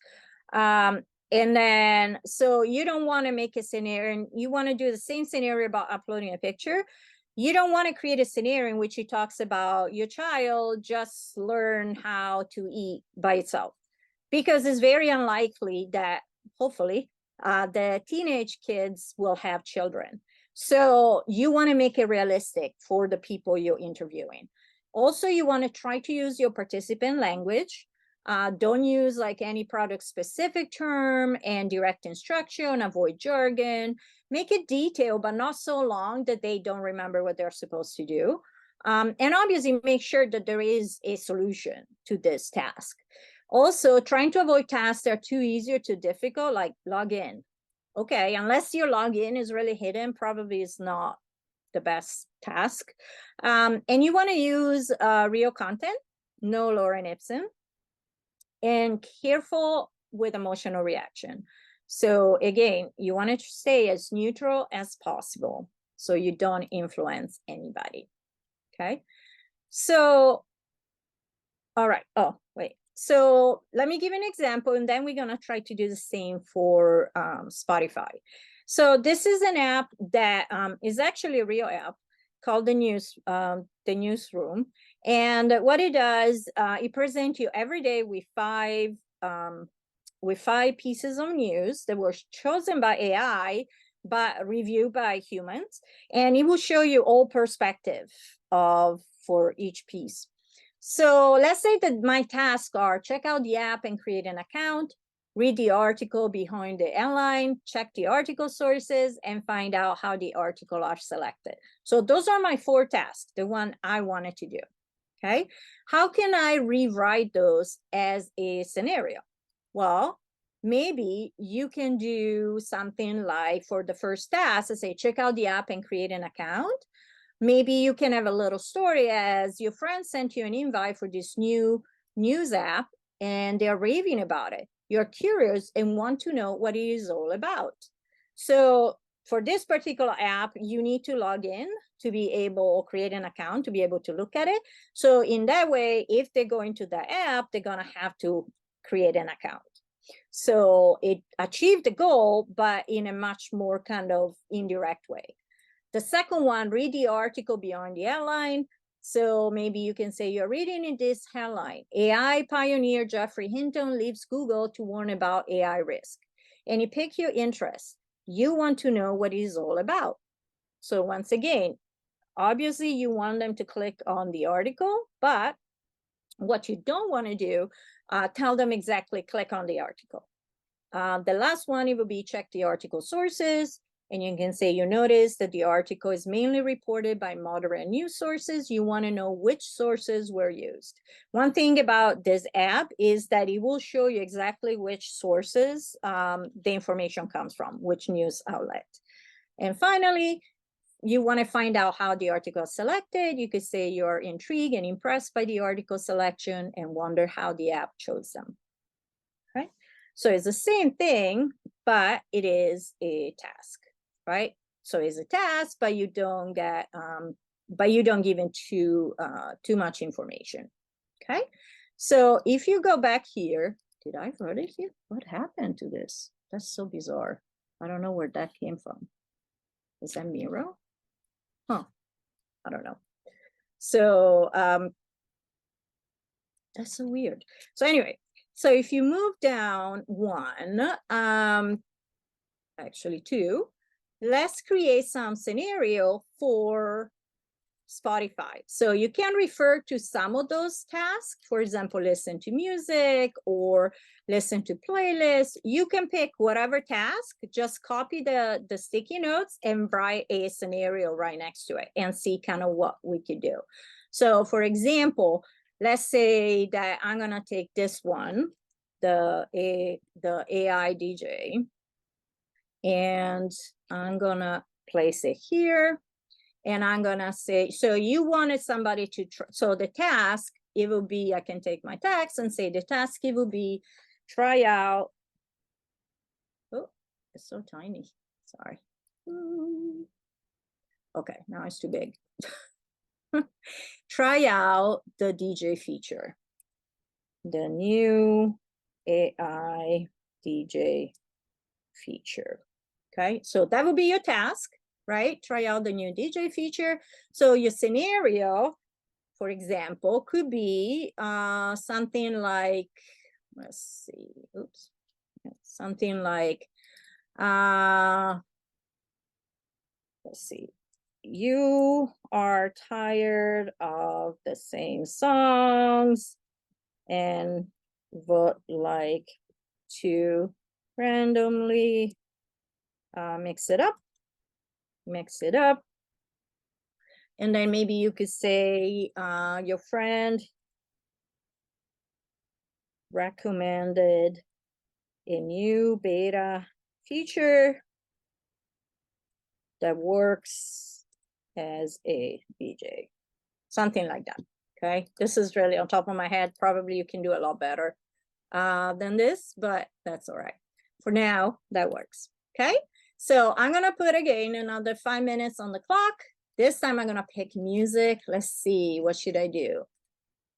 And then, so you don't want to make a scenario, and you want to do the same scenario about uploading a picture. You don't want to create a scenario in which it talks about your child just learn how to eat by itself, because it's very unlikely that, hopefully, the teenage kids will have children. So you want to make it realistic for the people you're interviewing. Also, you want to try to use your participant language. Don't use like any product specific term, and direct instruction, avoid jargon. Make it detailed, but not so long that they don't remember what they're supposed to do. And obviously make sure that there is a solution to this task. Also, trying to avoid tasks that are too easy or too difficult, like log in. Okay, unless your login is really hidden, probably is not the best task. And you want to use real content, no Lorem Ipsum, and careful with emotional reaction. So again, you want to stay as neutral as possible so you don't influence anybody. Okay, so all right. Oh, wait. So let me give an example, and then we're going to try to do the same for Spotify. So this is an app that is actually a real app called the Newsroom. And what it does, it presents you every day with five pieces of news that were chosen by AI, but reviewed by humans. And it will show you all perspective for each piece. So let's say that my tasks are check out the app and create an account, read the article behind the headline, check the article sources, and find out how the article are selected. So those are my 4 tasks, the one I wanted to do. Okay, how can I rewrite those as a scenario? Well, maybe you can do something like, for the first task, say check out the app and create an account. Maybe you can have a little story as your friend sent you an invite for this new news app and they're raving about it. You're curious and want to know what it is all about. So for this particular app, you need to log in to be able, or create an account to be able to look at it. So in that way, if they go into the app, they're going to have to create an account. So it achieved the goal, but in a much more kind of indirect way. The second one, read the article beyond the headline. So maybe you can say you're reading in this headline, AI pioneer Jeffrey Hinton leaves Google to warn about AI risk. And you pick your interest. You want to know what it is all about. So once again, obviously you want them to click on the article, but what you don't want to do, tell them exactly click on the article. The last one, it will be check the article sources. And you can say you notice that the article is mainly reported by moderate news sources. You want to know which sources were used. One thing about this app is that it will show you exactly which sources the information comes from, which news outlet. And finally, you want to find out how the article is selected. You could say you're intrigued and impressed by the article selection and wonder how the app chose them. Right? So it's the same thing, but it is a task. Right? So it's a task, but you don't get, give it too much information. Okay. So if you go back here, did I write it here? What happened to this? That's so bizarre. I don't know where that came from. Is that Miro? Huh. I don't know. So that's so weird. So anyway, so if you move down 1, actually 2, let's create some scenario for Spotify. So you can refer to some of those tasks. For example, listen to music or listen to playlists. You can pick whatever task, just copy the sticky notes and write a scenario right next to it and see kind of what we could do. So for example, let's say that I'm gonna take this one, the AI DJ, and I'm gonna place it here. And I'm gonna say, so you wanted somebody to, so the task, it will be, I can take my text and say the task, it will be try out, oh, it's so tiny, sorry. Okay, now it's too big. Try out the DJ feature, the new AI DJ feature. Okay, so that will be your task, right? Try out the new DJ feature. So your scenario, for example, could be something like, let's see, oops, something like, let's see, you are tired of the same songs and would like to randomly mix it up. And then maybe you could say your friend recommended a new beta feature that works as a DJ, something like that. Okay, this is really on top of my head. Probably you can do a lot better than this, but that's all right. For now, that works. Okay, so I'm gonna put again another 5 minutes on the clock. This time I'm gonna pick music. Let's see, what should I do?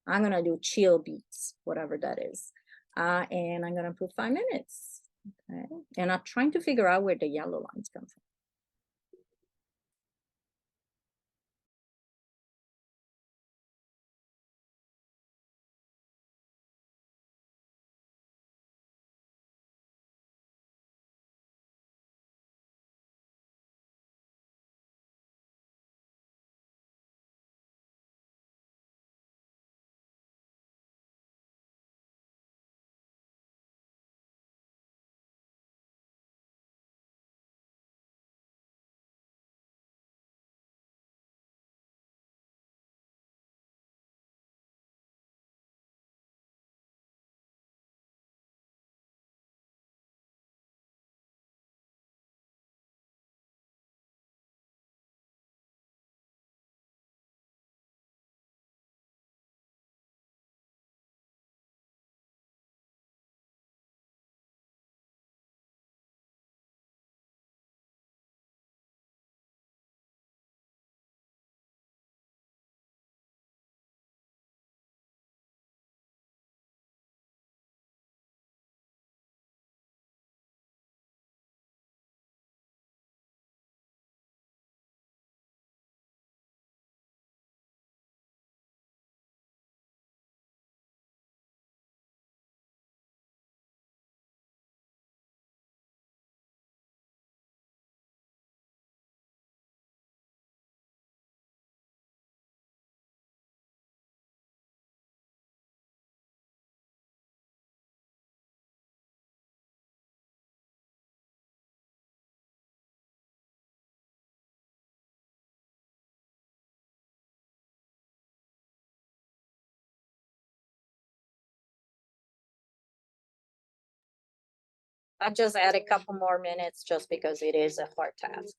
I'm gonna do chill beats, whatever that is. And I'm gonna put 5 minutes. Okay, and I'm trying to figure out where the yellow lines come from. I just add a couple more minutes just because it is a hard task.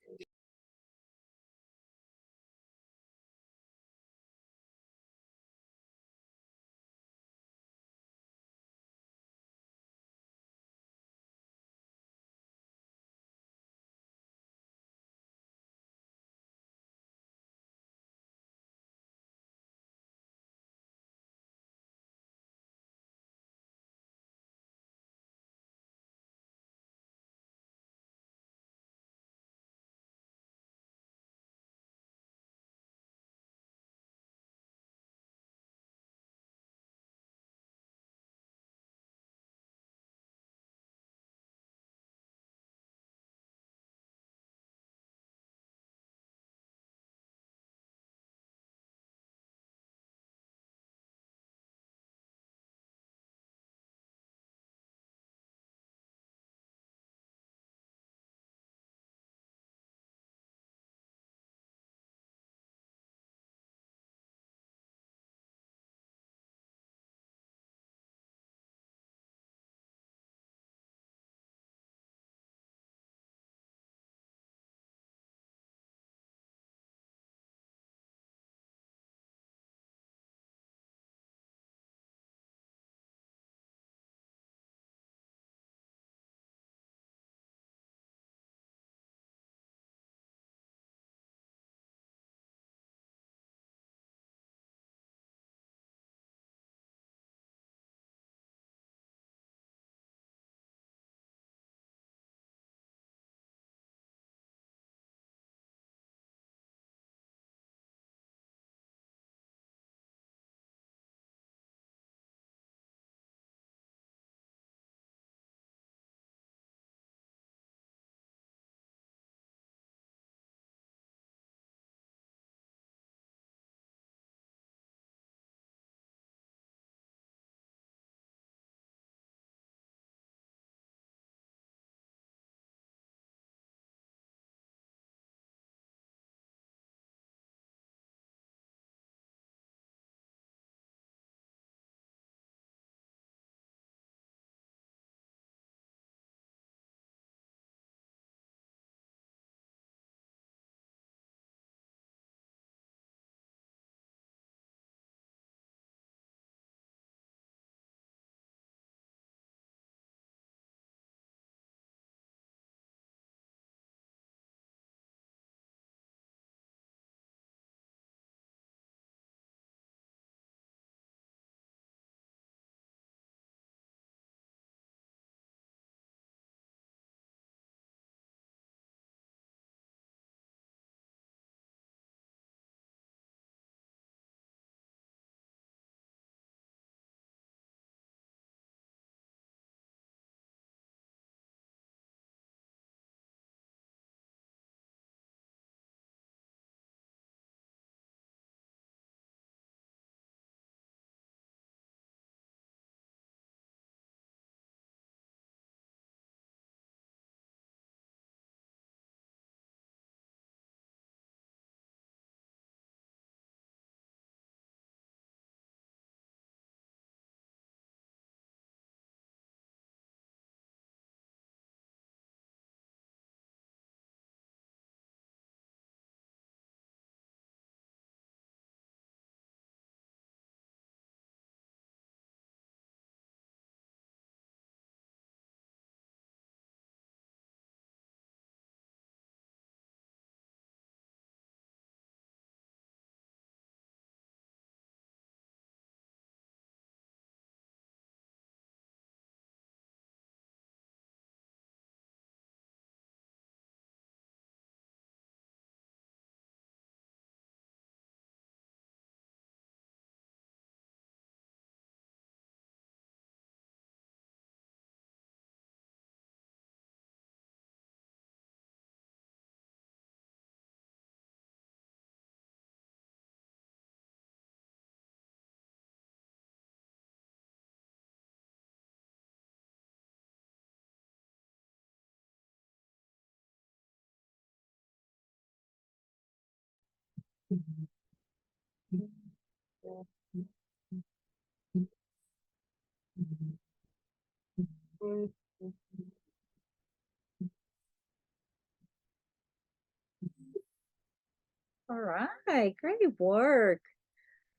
All right, great work.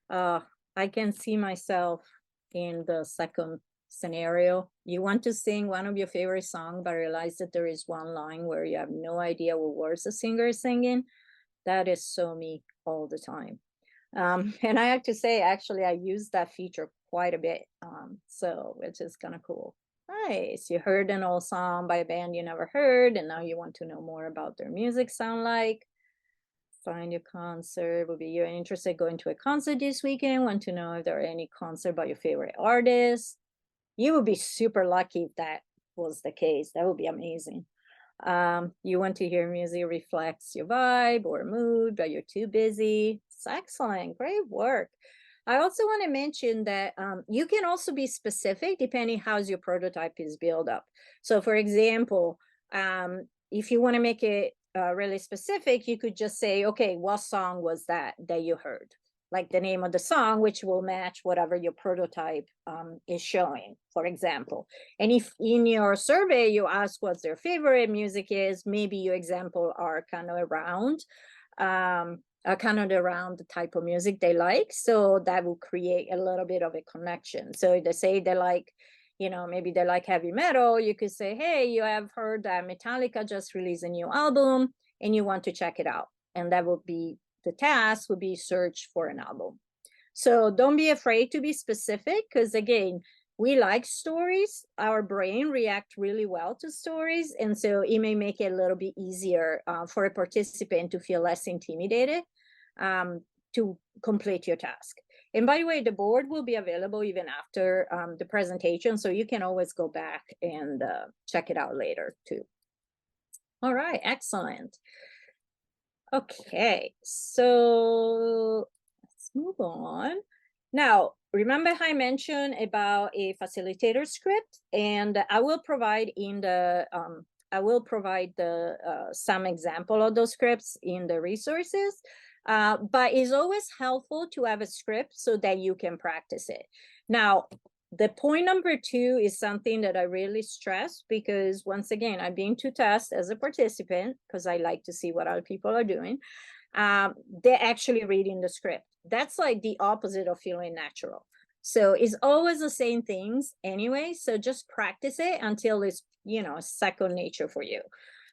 I can see myself in the second scenario. You want to sing one of your favorite songs, but realize that there is one line where you have no idea what words the singer is singing. That is so me all the time. And I have to say, actually, I use that feature quite a bit. So which is kind of cool. Nice. You heard an old song by a band you never heard, and now you want to know more about their music sound like. Find your concert. Will be you're interested going to a concert this weekend? Want to know if there are any concert by your favorite artist? You would be super lucky if that was the case. That would be amazing. You want to hear music reflects your vibe or mood, but you're too busy. It's excellent. Great work. I also want to mention that you can also be specific depending how your prototype is built up. So for example, if you want to make it really specific, you could just say, okay, what song was that you heard? Like the name of the song, which will match whatever your prototype is showing, for example. And if in your survey you ask what their favorite music is, maybe your example are kind of around the type of music they like. So that will create a little bit of a connection. So if they say they like, maybe they like heavy metal, you could say, hey, you have heard that Metallica just released a new album and you want to check it out. And that would be the task would be search for an album. So don't be afraid to be specific, because again, we like stories. Our brain react really well to stories. And so it may make it a little bit easier for a participant to feel less intimidated to complete your task. And by the way, the board will be available even after the presentation. So you can always go back and check it out later too. All right, excellent. Okay, so let's move on. Now, remember how I mentioned about a facilitator script, and I will provide some example of those scripts in the resources. But it's always helpful to have a script so that you can practice it. Now, the point number 2 is something that I really stress, because once again, I've been to test as a participant because I like to see what other people are doing. They're actually reading the script. That's like the opposite of feeling natural. So it's always the same things anyway. So just practice it until it's, second nature for you.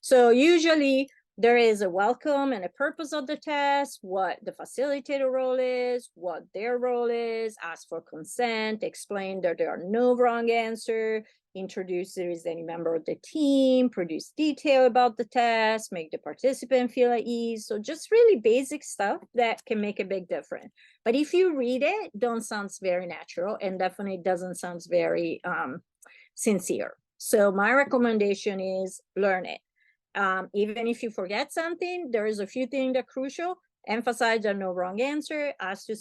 So usually there is a welcome and a purpose of the test, what the facilitator role is, what their role is, ask for consent, explain that there are no wrong answer, introduce there is any member of the team, produce detail about the test, make the participant feel at ease. So just really basic stuff that can make a big difference. But if you read it, don't sound very natural, and definitely doesn't sound very sincere. So my recommendation is learn it. Even if you forget something, there is a few things that are crucial. Emphasize there are no wrong answer. Ask to,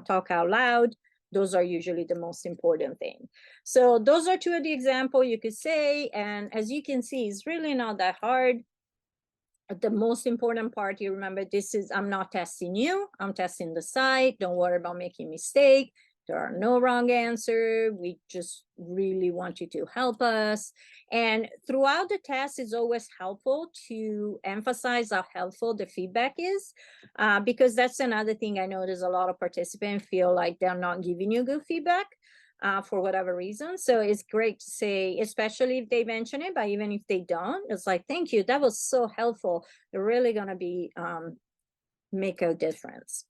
talk out loud. Those are usually the most important thing. So those are 2 of the examples you could say. And as you can see, it's really not that hard. The most important part, you remember, I'm not testing you. I'm testing the site. Don't worry about making mistake. There are no wrong answer. We just really want you to help us. And throughout the test, it's always helpful to emphasize how helpful the feedback is, because that's another thing I know there's a lot of participants feel like they're not giving you good feedback for whatever reason. So it's great to say, especially if they mention it, but even if they don't, it's like, thank you, that was so helpful. They're really going to be make a difference.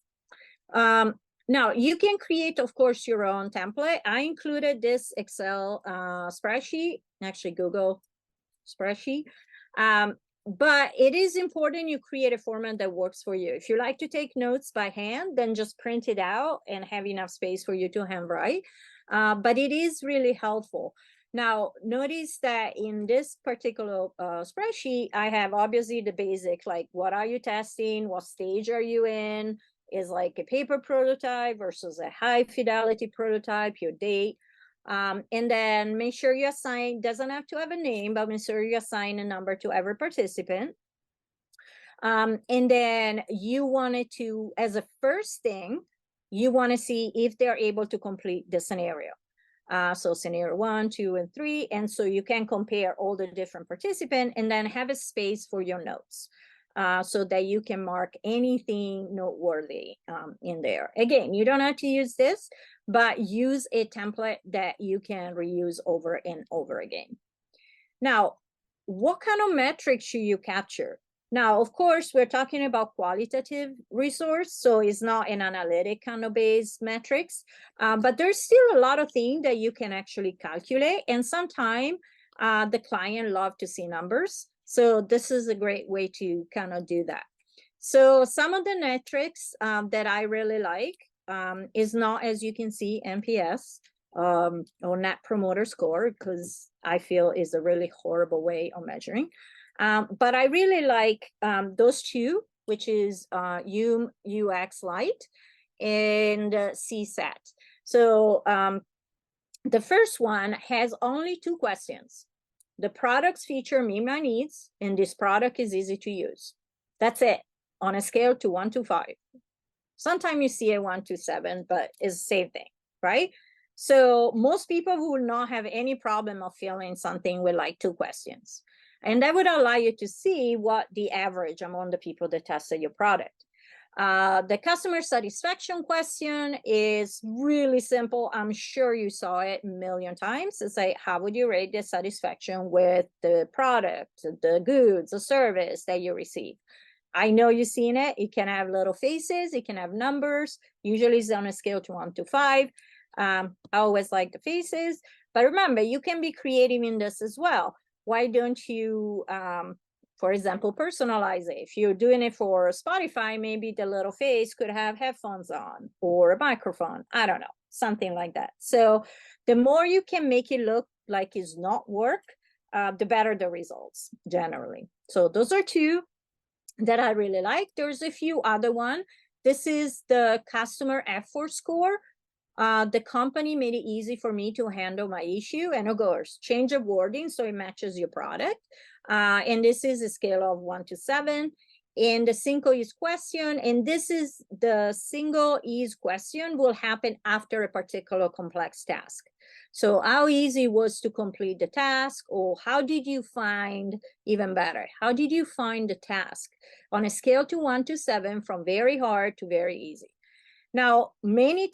Now, you can create, of course, your own template. I included this Excel spreadsheet, actually Google spreadsheet. But it is important you create a format that works for you. If you like to take notes by hand, then just print it out and have enough space for you to handwrite. But it is really helpful. Now, notice that in this particular spreadsheet, I have obviously the basic, like what are you testing? What stage are you in? Is like a paper prototype versus a high fidelity prototype, your date. And then make sure you assign, doesn't have to have a name, but make sure you assign a number to every participant. And then you wanted to, as a first thing, you want to see if they're able to complete the scenario. So scenario 1, 2, and 3. And so you can compare all the different participants and then have a space for your notes. So that you can mark anything noteworthy in there. Again, you don't have to use this, but use a template that you can reuse over and over again. Now, what kind of metrics should you capture? Now, of course, we're talking about qualitative resource, so it's not an analytic kind of based metrics, but there's still a lot of things that you can actually calculate, and sometimes the client love to see numbers. So this is a great way to kind of do that. So some of the metrics that I really like is not, as you can see, NPS or Net Promoter Score, because I feel is a really horrible way of measuring. But I really like those two, which is UX Lite and CSAT. So the first one has only 2 questions. The products feature meet my needs, and this product is easy to use. That's it, on a scale to 1 to 5. Sometimes you see a 1 to 7, but it's the same thing, right? So most people will not have any problem of filling something with like 2 questions. And that would allow you to see what the average among the people that tested your product. The customer satisfaction question is really simple. I'm sure you saw it a million times. It's like, how would you rate the satisfaction with the product, the goods, the service that you receive? I know you've seen it. It can have little faces. It can have numbers. Usually it's on a scale to 1 to 5. I always like the faces. But remember, you can be creative in this as well. Why don't you for example, personalize it? If you're doing it for Spotify, maybe the little face could have headphones on or a microphone. I don't know, something like that. So the more you can make it look like it's not work, the better the results generally. So those are 2 that I really like. There's a few other one. This is the customer effort score. The company made it easy for me to handle my issue, and of course, change of wording so it matches your product. And this is a scale of 1 to 7. And the single ease question, and this is the single ease question will happen after a particular complex task. So how easy was to complete the task, or how did you find, even better, how did you find the task on a scale to 1 to 7 from very hard to very easy? Now, many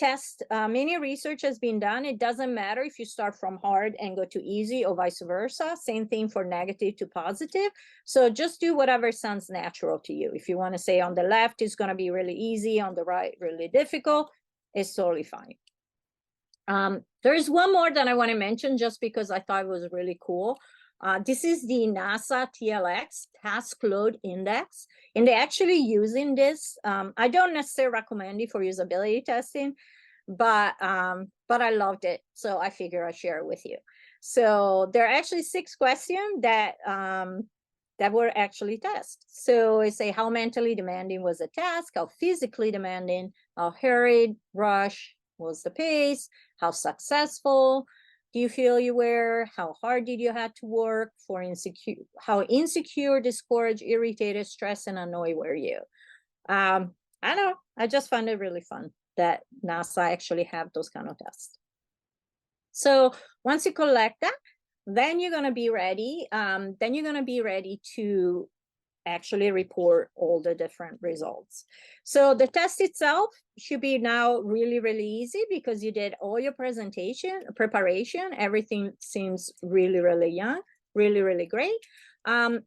research has been done. It doesn't matter if you start from hard and go to easy or vice versa. Same thing for negative to positive. So just do whatever sounds natural to you. If you want to say on the left, it's going to be really easy, on the right, really difficult, it's totally fine. There's one more that I want to mention just because I thought it was really cool. This is the NASA TLX Task Load Index, and they're actually using this. I don't necessarily recommend it for usability testing, but I loved it, so I figure I'll share it with you. So there are actually 6 questions that were actually tested. So it say how mentally demanding was the task, how physically demanding, how hurried, rush was the pace, how successful do you feel you were, how hard did you have to work, how insecure, discouraged, irritated, stressed, and annoyed were you? I don't know, I just found it really fun that NASA actually have those kind of tests. So once you collect that, then you're going to be ready. To actually report all the different results. So the test itself should be now really, really easy because you did all your preparation. Everything seems really, really young, really, really great. My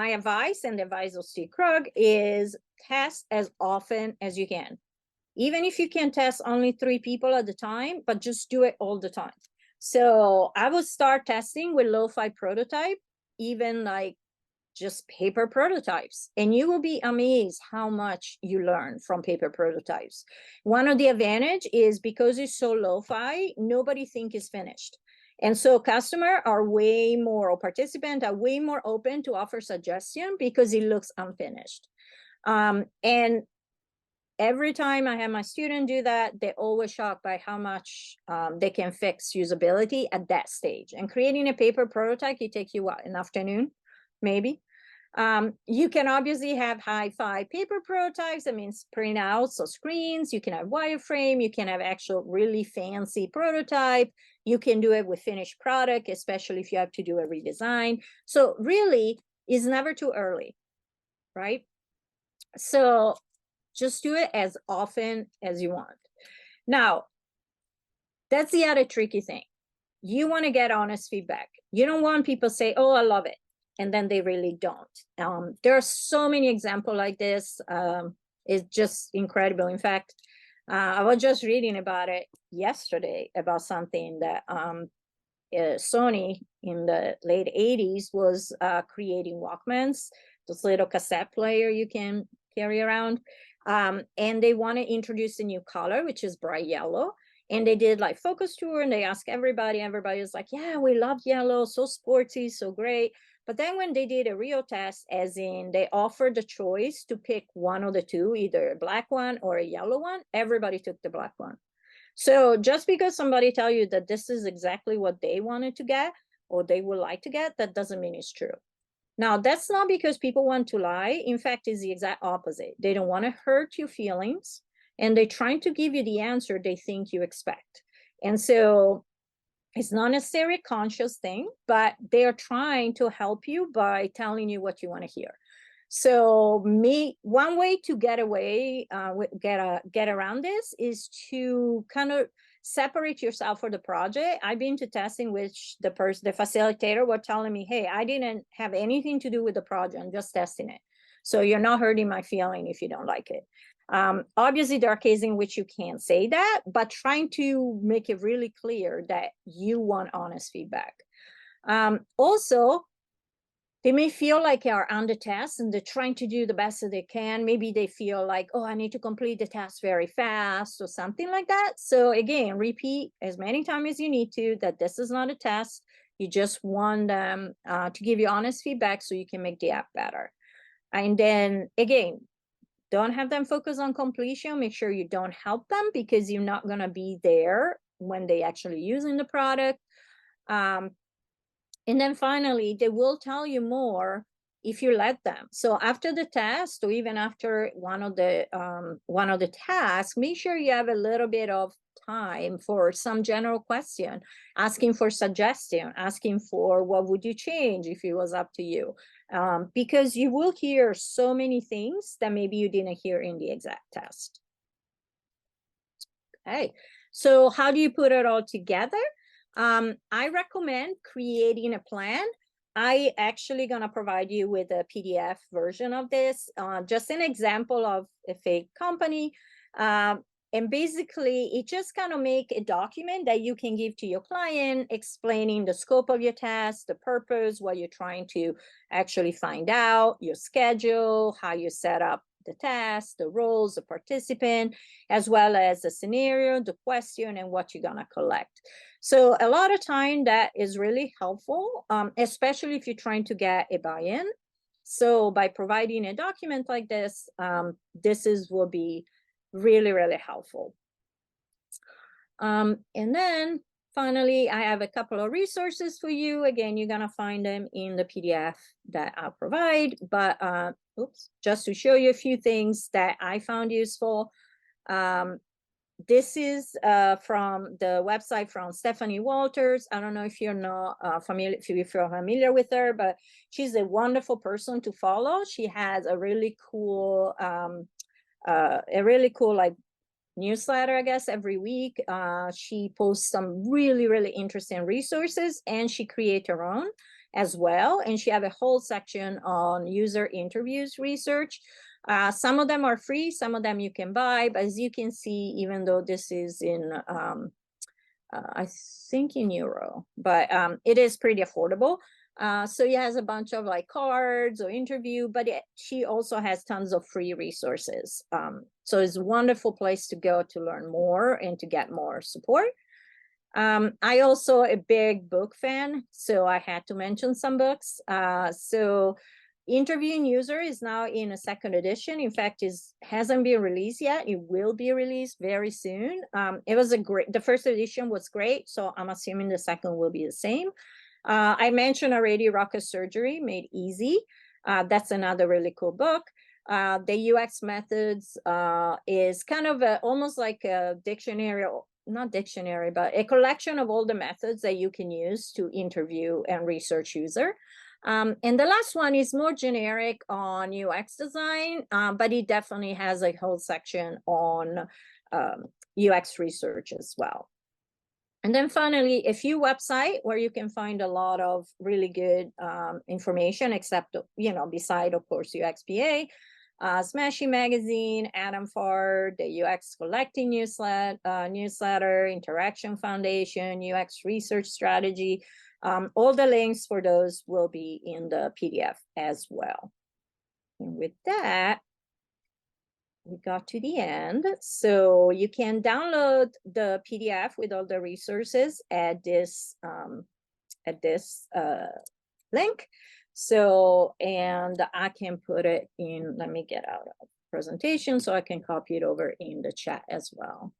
advice and the advice of Steve Krug is test as often as you can. Even if you can test only 3 people at the time, but just do it all the time. So I would start testing with lo-fi prototype, even like just paper prototypes, and you will be amazed how much you learn from paper prototypes. One of the advantage is because it's so lo-fi, nobody think it's finished. And so customer are way more, or participant are way more open to offer suggestion because it looks unfinished. And every time I have my student do that, they're always shocked by how much they can fix usability at that stage. And creating a paper prototype, it takes you what, an afternoon, maybe? You can obviously have hi-fi paper prototypes, that means printouts or screens. You can have wireframe, you can have actual really fancy prototype. You can do it with finished product, especially if you have to do a redesign. So really, it's never too early, right? So just do it as often as you want. Now, that's the other tricky thing. You want to get honest feedback. You don't want people say, oh, I love it, and then they really don't. There are so many examples like this. It's just incredible. In fact, I was just reading about it yesterday, about something that Sony in the late 80s was creating Walkmans, this little cassette player you can carry around. And they want to introduce a new color, which is bright yellow. And they did like focus tour, and they asked everybody. Everybody was like, yeah, we love yellow, so sporty, so great. But then when they did a real test, as in they offered the choice to pick one of the two, either a black one or a yellow one, everybody took the black one. So just because somebody tell you that this is exactly what they wanted to get or they would like to get, that doesn't mean it's true. Now, that's not because people want to lie. In fact, it's the exact opposite. They don't want to hurt your feelings, and they're trying to give you the answer they think you expect. And so it's not necessarily a conscious thing, but they're trying to help you by telling you what you want to hear. So one way to get away, get around this is to kind of separate yourself for the project. I've been to testing which the facilitator were telling me, hey, I didn't have anything to do with the project, I'm just testing it. So you're not hurting my feeling if you don't like it. Obviously, there are cases in which you can't say that, but trying to make it really clear that you want honest feedback. Also, they may feel like they are under test and they're trying to do the best that they can. Maybe they feel like, oh, I need to complete the task very fast or something like that. So again, repeat as many times as you need to that this is not a test. You just want them to give you honest feedback so you can make the app better. And then again, don't have them focus on completion. Make sure you don't help them because you're not going to be there when they actually using the product. And then finally, they will tell you more if you let them. So after the test, or even after one of the tasks, make sure you have a little bit of time for some general question, asking for suggestion, asking for what would you change if it was up to you. Because you will hear so many things that maybe you didn't hear in the exact test. Okay, so how do you put it all together? I recommend creating a plan. I actually gonna provide you with a PDF version of this, just an example of a fake company. And basically, it just kind of make a document that you can give to your client, explaining the scope of your task, the purpose, what you're trying to actually find out, your schedule, how you set up the task, the roles, the participant, as well as the scenario, the question, and what you're gonna collect. So a lot of time that is really helpful, especially if you're trying to get a buy-in. So by providing a document like this, will be really, really helpful. And then finally, I have a couple of resources for you. Again, you're gonna find them in the PDF that I'll provide, but just to show you a few things that I found useful. This is from the website from Stephanie Walters. I don't know if you're not familiar, if you're familiar with her, but she's a wonderful person to follow. She has a really cool, like newsletter, I guess, every week. She posts some really, really interesting resources, and she creates her own as well. And she have a whole section on user interviews research. Some of them are free, some of them you can buy, but as you can see, even though this is in, I think in Euro, but it is pretty affordable. So it has a bunch of like cards or interview, but she also has tons of free resources. So it's a wonderful place to go to learn more and to get more support. I also a big book fan, so I had to mention some books. So Interviewing User is now in a second edition. In fact, hasn't been released yet. It will be released very soon. It was the first edition was great, so I'm assuming the second will be the same. I mentioned already Rocket Surgery Made Easy. That's another really cool book. The UX methods is kind of almost like a dictionary, not dictionary, but a collection of all the methods that you can use to interview and research user. And the last one is more generic on UX design, but it definitely has a whole section on UX research as well. And then finally, a few websites where you can find a lot of really good information, except, beside, of course, UXPA, Smashy Magazine, Adam Farr, the UX Collecting newsletter, Interaction Foundation, UX Research Strategy. All the links for those will be in the PDF as well. And with that, we got to the end. So you can download the PDF with all the resources at this link. So, and I can put it in, let me get out of presentation so I can copy it over in the chat as well.